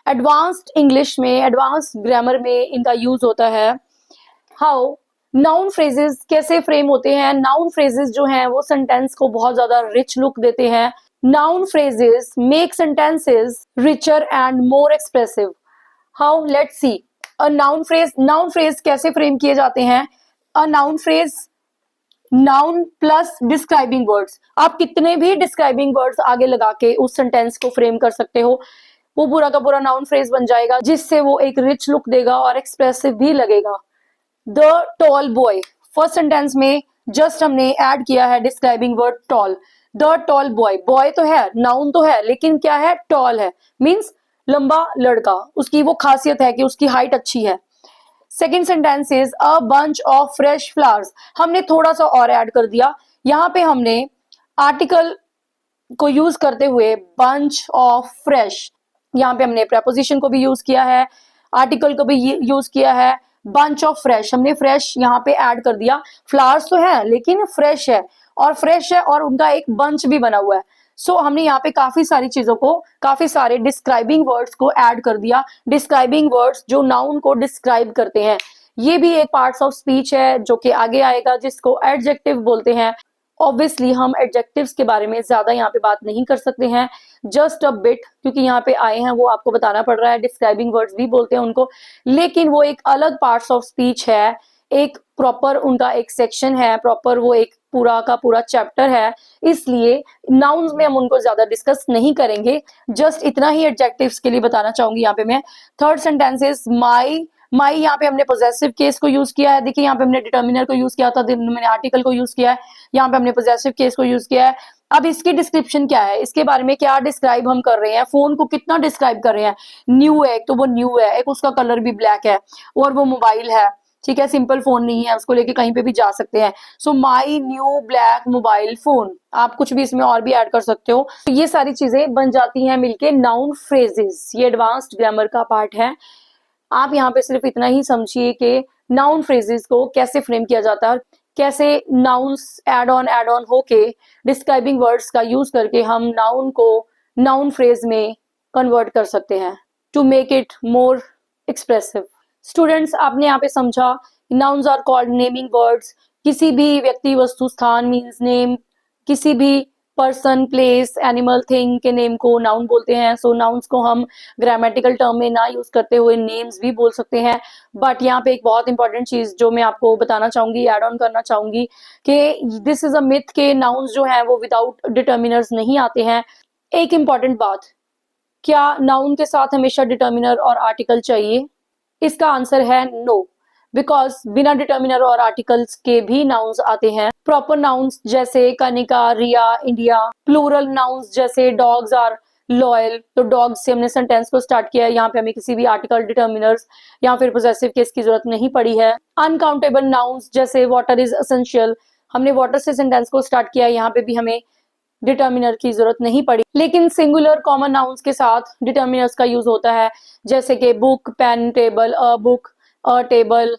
advanced English में, एडवांस्ड ग्रामर में इनका यूज होता है। हाउ, नाउन फ्रेजेस कैसे फ्रेम होते हैं। नाउन फ्रेजेस जो हैं वो सेंटेंस को बहुत ज्यादा रिच लुक देते हैं। Noun phrases make sentences richer and more expressive. How, let's see. A noun phrase, noun phrase कैसे फ्रेम किए जाते हैं। A noun phrase, noun plus describing words. आप कितने भी डिस्क्राइबिंग वर्ड्स आगे लगा के उस सेंटेंस को फ्रेम कर सकते हो, वो पूरा का पूरा नाउन फ्रेज बन जाएगा, जिससे वो एक रिच लुक देगा और एक्सप्रेसिव भी लगेगा। The tall boy, first sentence में जस्ट हमने ऐड किया है describing word tall. The tall boy, boy तो है, नाउन तो है, लेकिन क्या है, टॉल है, मीन्स लंबा लड़का, उसकी वो खासियत है कि उसकी हाइट अच्छी है। Second sentence is a bunch of fresh flowers. हमने थोड़ा सा और ऐड कर दिया, यहाँ पे हमने आर्टिकल को यूज करते हुए बंच ऑफ फ्रेश, यहाँ पे हमने प्रेपोजिशन को भी यूज किया है, आर्टिकल को भी यूज किया है। बंच ऑफ फ्रेश, हमने फ्रेश यहाँ पे ऐड कर दिया। फ्लावर्स तो है लेकिन फ्रेश है, और फ्रेश है और उनका एक बंच भी बना हुआ है। सो हमने यहाँ पे काफी सारी चीजों को, काफी सारे डिस्क्राइबिंग वर्ड्स को ऐड कर दिया। डिस्क्राइबिंग वर्ड्स जो नाउन को डिस्क्राइब करते हैं, ये भी एक पार्ट्स ऑफ स्पीच है जो कि आगे आएगा, जिसको एडजेक्टिव बोलते हैं। ऑब्वियसली हम एडजेक्टिव्स के बारे में ज्यादा यहाँ पे बात नहीं कर सकते हैं, जस्ट अ बिट, क्योंकि यहाँ पे आए हैं वो आपको बताना पड़ रहा है। डिस्क्राइबिंग वर्ड्स भी बोलते हैं उनको, लेकिन वो एक अलग पार्ट्स ऑफ स्पीच है, एक प्रॉपर उनका एक सेक्शन है, प्रॉपर वो एक पूरा का पूरा चैप्टर है, इसलिए नाउन्स में हम उनको ज्यादा डिस्कस नहीं करेंगे। जस्ट इतना ही एडजेक्टिव्स के लिए बताना चाहूंगी यहाँ पे मैं। थर्ड सेंटेंस इज माई, माई यहाँ पे हमने पोजेसिव केस को यूज किया है। देखिए यहाँ पे हमने डिटर्मिनर को यूज किया था, मैंने आर्टिकल को यूज किया है, यहाँ पे हमने पोजेसिव केस को यूज किया है। अब इसकी डिस्क्रिप्शन क्या है, इसके बारे में क्या डिस्क्राइब हम कर रहे हैं, फोन को कितना डिस्क्राइब कर रहे हैं। न्यू है, एक तो वो न्यू है, एक उसका कलर भी ब्लैक है, और वो मोबाइल है, ठीक है, सिंपल फोन नहीं है, उसको लेके कहीं पे भी जा सकते हैं। So my new black mobile phone, आप कुछ भी इसमें और भी ऐड कर सकते हो। तो ये सारी चीजें बन जाती हैं मिलके नाउन फ्रेजेस। ये एडवांस्ड ग्रामर का पार्ट है। आप यहाँ पे सिर्फ इतना ही समझिए कि नाउन फ्रेजेस को कैसे फ्रेम किया जाता है, कैसे नाउन्स एड ऑन होके डिस्क्राइबिंग वर्ड्स का यूज करके हम नाउन को नाउन फ्रेज में कन्वर्ट कर सकते हैं to make it more expressive. Students, आपने यहाँ पे समझा nouns are called naming words. किसी भी व्यक्ति, वस्तु, स्थान मीन्स नेम, किसी भी पर्सन, प्लेस, एनिमल, थिंग के नेम को नाउन बोलते हैं। सो नाउन्स को हम ग्रामेटिकल टर्म में ना यूज करते हुए नेम्स भी बोल सकते हैं। बट यहाँ पे एक बहुत इंपॉर्टेंट चीज जो मैं आपको बताना चाहूंगी, एड ऑन करना चाहूंगी, कि दिस इज अ मिथ के नाउन्स जो है वो विदाउट डिटर्मिनर्स नहीं आते हैं। एक इंपॉर्टेंट बात, क्या नाउन के साथ हमेशा डिटर्मिनर और आर्टिकल चाहिए? इसका आंसर है नो, बिकॉज बिना डिटर्मिनर और आर्टिकल्स के भी नाउन्स आते हैं। प्रॉपर नाउन्स जैसे कनिका, रिया, इंडिया। प्लूरल नाउन्स जैसे डॉग्स आर लॉयल, तो डॉग्स से हमने सेंटेंस को स्टार्ट किया है, यहाँ पे हमें किसी भी आर्टिकल, डिटर्मिनर्स या फिर पोजेसिव केस की जरूरत नहीं पड़ी है। अनकाउंटेबल नाउन्स जैसे वाटर इज एसेंशियल, हमने वाटर से सेंटेंस को स्टार्ट किया है, यहाँ पे भी हमें डिटर्मिनर की जरूरत नहीं पड़ी। लेकिन सिंगुलर कॉमन नाउन्स के साथ डिटर्मिनर्स का यूज होता है, जैसे कि book, pen, table, a book, a table,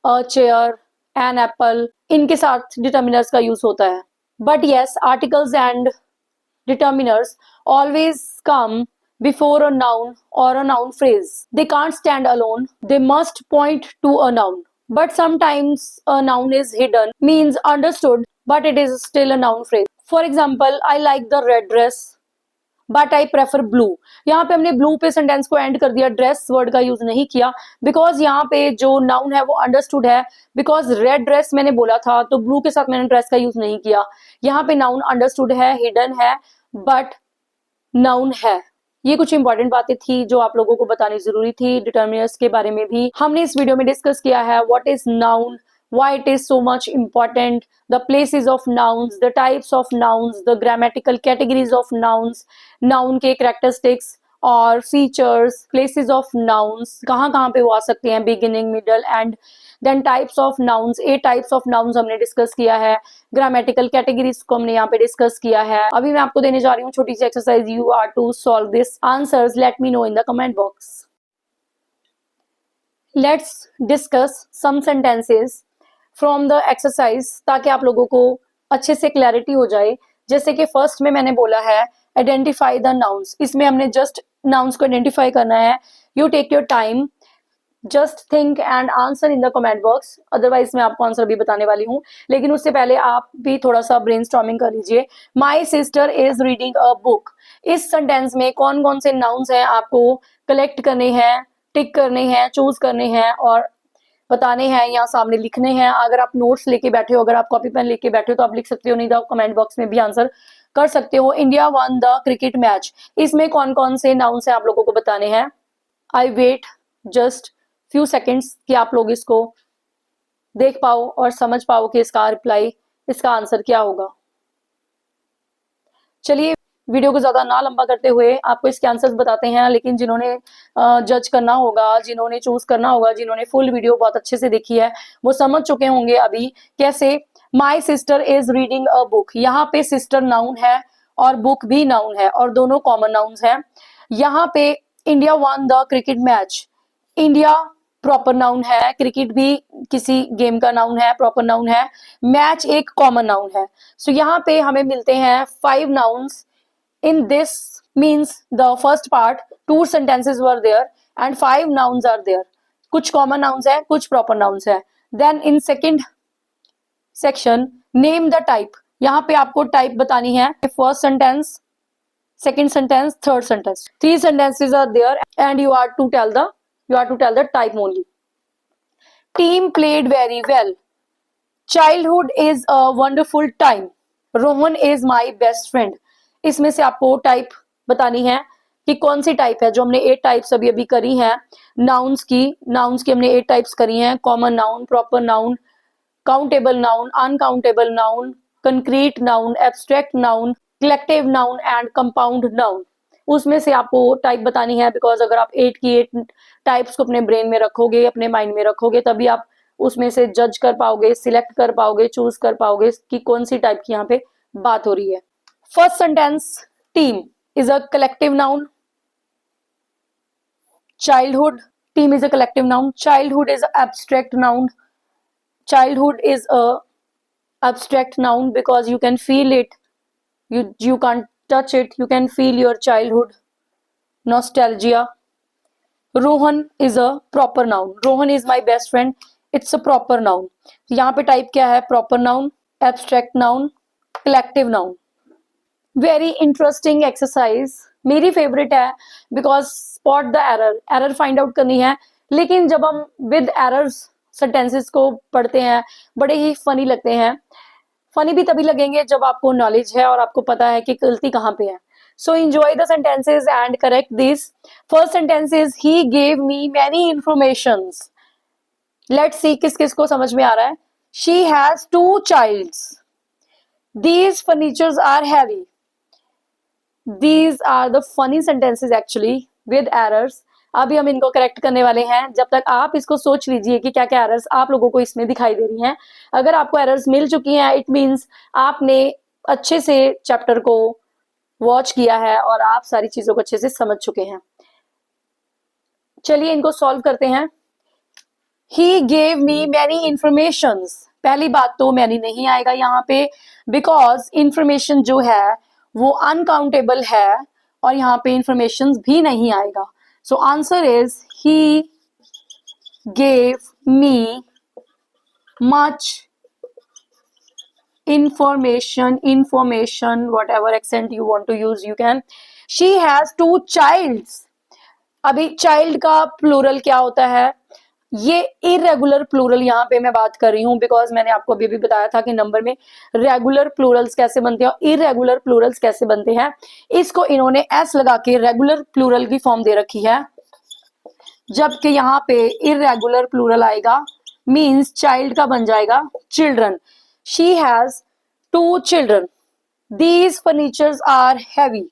a chair, an apple, इनके साथ डिटर्मिनर्स का यूज होता है। But yes, articles and determiners always come before a noun or a noun phrase. They can't stand alone. They must point to a noun. But sometimes a noun is hidden, means understood, but it is still a noun phrase. For example, I like the red dress, but I prefer blue. यहाँ पे हमने ब्लू पे सेंटेंस को एंड कर दिया, ड्रेस वर्ड का यूज नहीं किया, बिकॉज यहाँ पे जो नाउन है वो अंडरस्टूड है. बिकॉज रेड ड्रेस मैंने बोला था तो ब्लू के साथ मैंने ड्रेस का यूज नहीं किया. यहाँ पे नाउन अंडरस्टूड है, हिडन है, बट नाउन है. ये कुछ इंपॉर्टेंट बातें थी जो आप लोगों को बतानी जरूरी थी. डिटर्मिनर्स के बारे में भी हमने इस वीडियो में डिस्कस किया है. What is noun, why it is so much important, the places of nouns, the types of nouns, the grammatical categories of nouns, noun के characteristics और features, places of nouns, कहाँ कहाँ पे वो आ सकते हैं, beginning, middle and then types of nouns. 8 types of nouns हमने डिस्कस किया है. grammatical categories को हमने यहाँ पे डिस्कस किया है. अभी मैं आपको देने जा रही हूँ छोटी सी exercise. you are to solve this answers. let me know in the comment box. let's discuss some sentences from the exercise ताकि आप लोगों को अच्छे से क्लैरिटी हो जाए. जैसे कि फर्स्ट में मैंने बोला है आइडेंटिफाई द नाउन्स. इसमें हमने जस्ट नाउन्स को आइडेंटिफाई करना है. You take your time, just think and answer in the comment box. Otherwise मैं आपको आंसर भी बताने वाली हूँ, लेकिन उससे पहले आप भी थोड़ा सा ब्रेनस्टॉर्मिंग कर लीजिए. My sister is reading a book. इस सेंटेंस में कौन कौन से नाउन्स हैं आपको कलेक्ट करने हैं, टिक करने हैं, चूज करने हैं और बताने हैं या सामने लिखने हैं. अगर आप नोट्स लेके बैठे हो, अगर आप कॉपी पेन लेके बैठे हो तो आप लिख सकते हो, नहीं तो आप कमेंट बॉक्स में भी आंसर कर सकते हो. India one the cricket match. इसमें कौन कौन से नाउन्स हैं आप लोगों को बताने हैं. I wait just few seconds कि आप लोग इसको देख पाओ और समझ पाओ कि इसका रिप्लाई, इसका आंसर क्या होगा. चलिए वीडियो को ज्यादा ना लंबा करते हुए आपको इसके आंसर्स बताते हैं. लेकिन जिन्होंने जज करना होगा, जिन्होंने चूज करना होगा, जिन्होंने फुल वीडियो बहुत अच्छे से देखी है, वो समझ चुके होंगे अभी कैसे. My sister is reading a book. यहाँ पे सिस्टर नाउन है और बुक भी नाउन है और दोनों कॉमन नाउन्स हैं. यहाँ पे India one the cricket match. India proper noun है, क्रिकेट भी किसी गेम का नाउन है, प्रॉपर नाउन है, मैच एक कॉमन नाउन है. सो यहाँ पे हमें मिलते हैं 5 nouns. In this means the first part 2 sentences were there and 5 nouns are there. कुछ common nouns है, कुछ proper nouns है. Then in second section name the type. यहाँ पे आपको type बतानी है. First sentence, second sentence, third sentence. 3 sentences are there and you are to tell the type only. Team played very well. Childhood is a wonderful time. Rohan is my best friend. इसमें से आपको टाइप बतानी है कि कौन सी टाइप है. जो हमने 8 टाइप्स अभी अभी करी हैं नाउन्स की हमने 8 टाइप्स करी हैं. Common noun, proper noun, countable noun, uncountable noun, concrete noun, abstract noun, collective noun and compound noun. उसमें से आपको टाइप बतानी है. बिकॉज अगर आप 8 की 8 टाइप्स को अपने ब्रेन में रखोगे, अपने माइंड में रखोगे, तभी आप उसमें से जज कर पाओगे, सिलेक्ट कर पाओगे, चूज कर पाओगे कि कौन सी टाइप की यहाँ पे बात हो रही है. First sentence, team is a collective noun. Childhood, team is a collective noun. Childhood is an abstract noun. Childhood is a abstract noun because you can feel it. You can't touch it. You can feel your childhood. Nostalgia. Rohan is a proper noun. Rohan is my best friend. It's a proper noun. यहाँ पे टाइप क्या है? Proper noun, abstract noun, collective noun. Very interesting exercise, मेरी फेवरेट है because spot the error find out करनी है. लेकिन जब हम विद एरर्स सेंटेंसेस को पढ़ते हैं बड़े ही फनी लगते हैं. फनी भी तभी लगेंगे जब आपको नॉलेज है और आपको पता है कि गलती कहाँ पे है. So enjoy the sentences and correct this. First sentence is he gave me many informations. Let's see किस किस को समझ में आ रहा है. She has 2 childs. These furnitures are heavy. These are the funny sentences actually with errors. अभी हम इनको करेक्ट करने वाले हैं. जब तक आप इसको सोच लीजिए कि क्या क्या एरर्स आप लोगों को इसमें दिखाई दे रही हैं. अगर आपको एरर्स मिल चुकी हैं इट मीन्स आपने अच्छे से चैप्टर को वॉच किया है और आप सारी चीजों को अच्छे से समझ चुके हैं. चलिए इनको सॉल्व करते हैं. He gave me many informations. पहली बात तो मैनी नहीं आएगा यहाँ पे बिकॉज इंफॉर्मेशन जो है वो अनकाउंटेबल है और यहाँ पे इंफॉर्मेशन भी नहीं आएगा। So answer is he gave me much information, whatever accent you want to use you can. She has 2 childs. अभी चाइल्ड का प्लूरल क्या होता है? ये इरेगुलर प्लूरल यहाँ पे मैं बात कर रही हूँ बिकॉज मैंने आपको अभी भी बताया था कि नंबर में रेगुलर प्लूरल्स कैसे बनते हैं और इरेगुलर प्लूरल्स कैसे बनते हैं। इसको इन्होंने एस लगा के रेगुलर प्लूरल की फॉर्म दे रखी है, जबकि यहाँ पे इरेगुलर प्लूरल आएगा मीन्स चाइल्ड का बन जाएगा children. She has 2 children. These furnitures are heavy.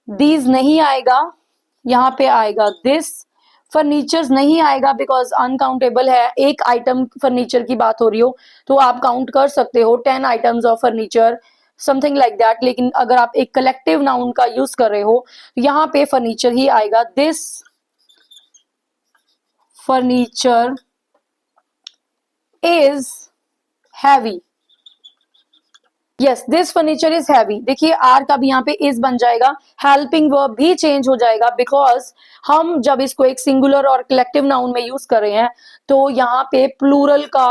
These नहीं आएगा, यहाँ पे आएगा this. Furnitures नहीं आएगा बिकॉज अनकाउंटेबल है। एक आइटम फर्नीचर की बात हो रही हो तो आप काउंट कर सकते हो 10 items of furniture, something like that. लेकिन अगर आप एक कलेक्टिव नाउन का यूज कर रहे हो तो यहाँ पे फर्नीचर ही आएगा। This furniture is heavy. Yes, this furniture is heavy. देखिए आर का भी यहाँ पे इज बन जाएगा, हेल्पिंग वर्ब भी चेंज हो जाएगा बिकॉज हम जब इसको एक सिंगुलर और कलेक्टिव नाउन में यूज कर रहे हैं तो यहाँ पे प्लूरल का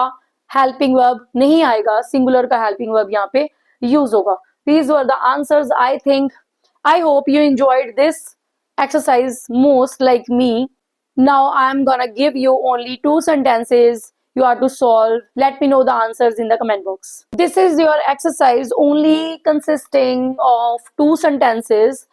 हेल्पिंग वर्ब नहीं आएगा, सिंगुलर का हेल्पिंग वर्ब यहाँ पे यूज होगा। These were the answers. I think, I hope you enjoyed this exercise most like me. Now I am gonna give you only 2 sentences you are to solve. Let me know the answers in the comment box. This is your exercise only consisting of 2 sentences.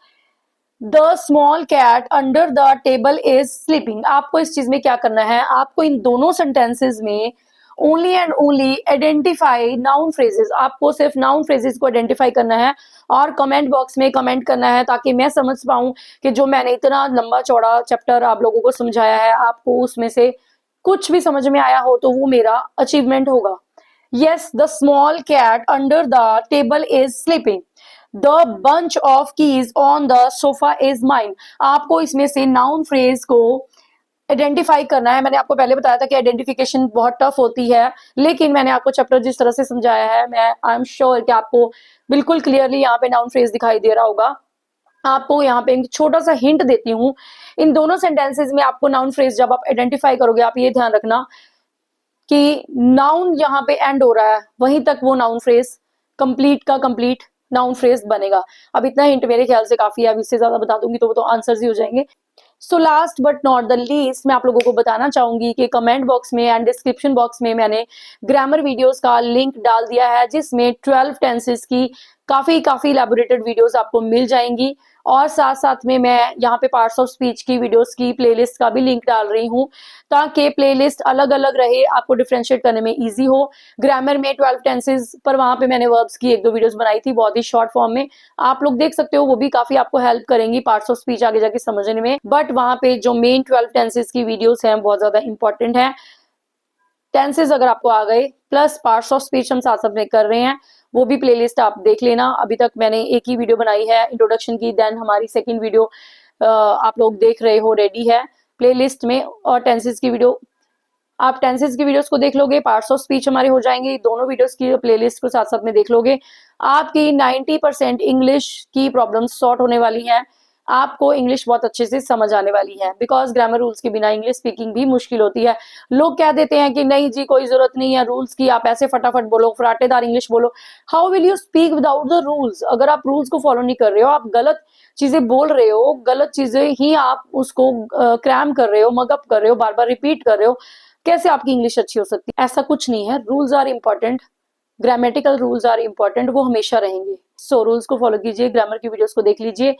The small cat under the table is sleeping. आपको इस चीज में क्या करना है, आपको इन दोनों sentences में only and only identify noun phrases, आपको सिर्फ नाउन फ्रेजेस को आइडेंटिफाई करना है और कमेंट बॉक्स में कमेंट करना है ताकि मैं समझ पाऊं कि जो मैंने इतना लंबा चौड़ा चैप्टर आप लोगों को समझाया है आपको उसमें से कुछ भी समझ में आया हो तो वो मेरा अचीवमेंट होगा। Yes, the small cat under the table is sleeping. The bunch of keys on the sofa is mine. आपको इसमें से नाउन फ्रेज को आइडेंटिफाई करना है। मैंने आपको पहले बताया था कि आइडेंटिफिकेशन बहुत टफ होती है, लेकिन मैंने आपको चैप्टर जिस तरह से समझाया है मैं आई एम श्योर कि आपको बिल्कुल क्लियरली यहाँ पे नाउन फ्रेज दिखाई दे रहा होगा। आपको यहाँ पे एक छोटा सा हिंट देती हूँ, इन दोनों सेंटेंसेस में आपको नाउन फ्रेज जब आप आइडेंटिफाई करोगे आप ये ध्यान रखना कि नाउन यहाँ पे एंड हो रहा है वहीं तक वो नाउन फ्रेज कंप्लीट का कंप्लीट नाउन फ्रेज बनेगा। अब इतना हिंट मेरे ख्याल से काफी है, अब इससे ज्यादा बता दूंगी तो वो तो आंसर्स ही हो जाएंगे। So last but not the least मैं आप लोगों को बताना चाहूंगी कि कमेंट बॉक्स में एंड डिस्क्रिप्शन बॉक्स में मैंने ग्रामर वीडियोस का लिंक डाल दिया है जिसमें 12 टेंसेस की काफी इलैबोरेटेड वीडियोस आपको मिल जाएंगी और साथ साथ में मैं यहाँ पे पार्ट्स ऑफ स्पीच की वीडियोस की प्लेलिस्ट का भी लिंक डाल रही हूँ ताकि प्लेलिस्ट अलग अलग रहे, आपको डिफरेंशिएट करने में इजी हो। ग्रामर में 12 टेंसेस पर वहां पे मैंने वर्ब्स की 1-2 वीडियोस बनाई थी बहुत ही शॉर्ट फॉर्म में, आप लोग देख सकते हो, वो भी काफी आपको हेल्प करेंगी पार्ट्स ऑफ स्पीच आगे जाके समझने में। बट वहां पे जो मेन 12 टेंसेस की वीडियोस हैं बहुत ज्यादा इंपॉर्टेंट है। टेंसेस अगर आपको आ गए प्लस पार्ट्स ऑफ स्पीच हम साथ साथ में कर रहे हैं, वो भी प्लेलिस्ट आप देख लेना। अभी तक मैंने एक ही वीडियो बनाई है इंट्रोडक्शन की, देन हमारी सेकंड वीडियो आप लोग देख रहे हो रेडी है प्लेलिस्ट में, और टेंसेस की वीडियो आप टेंसेस की वीडियोस को देख लोगे, पार्ट्स ऑफ स्पीच हमारे हो जाएंगे, दोनों वीडियोस की प्लेलिस्ट को साथ साथ में देख लोगे, आपकी 90% इंग्लिश की प्रॉब्लम्स सॉर्ट होने वाली हैं, आपको इंग्लिश बहुत अच्छे से समझ आने वाली है। बिकॉज ग्रामर रूल्स के बिना इंग्लिश स्पीकिंग भी मुश्किल होती है। लोग कह देते हैं कि नहीं जी कोई जरूरत नहीं है रूल्स की, आप ऐसे फटाफट बोलो, फराटेदार इंग्लिश बोलो। How will you speak without the rules? अगर आप रूल्स को फॉलो नहीं कर रहे हो, आप गलत चीजें बोल रहे हो, गलत चीजें ही आप उसको क्रैम कर रहे हो, मगअप कर रहे हो, बार बार रिपीट कर रहे हो, कैसे आपकी इंग्लिश अच्छी हो सकती है? ऐसा कुछ नहीं है। Rules are important, grammatical rules are important, वो हमेशा रहेंगे। सो रूल्स को फॉलो कीजिए, ग्रामर की वीडियोस को देख लीजिए,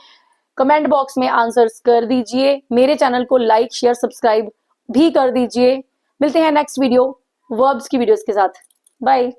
कमेंट बॉक्स में आंसर्स कर दीजिए, मेरे चैनल को लाइक शेयर सब्सक्राइब भी कर दीजिए। मिलते हैं नेक्स्ट वीडियो वर्ब्स की वीडियोस के साथ। बाय।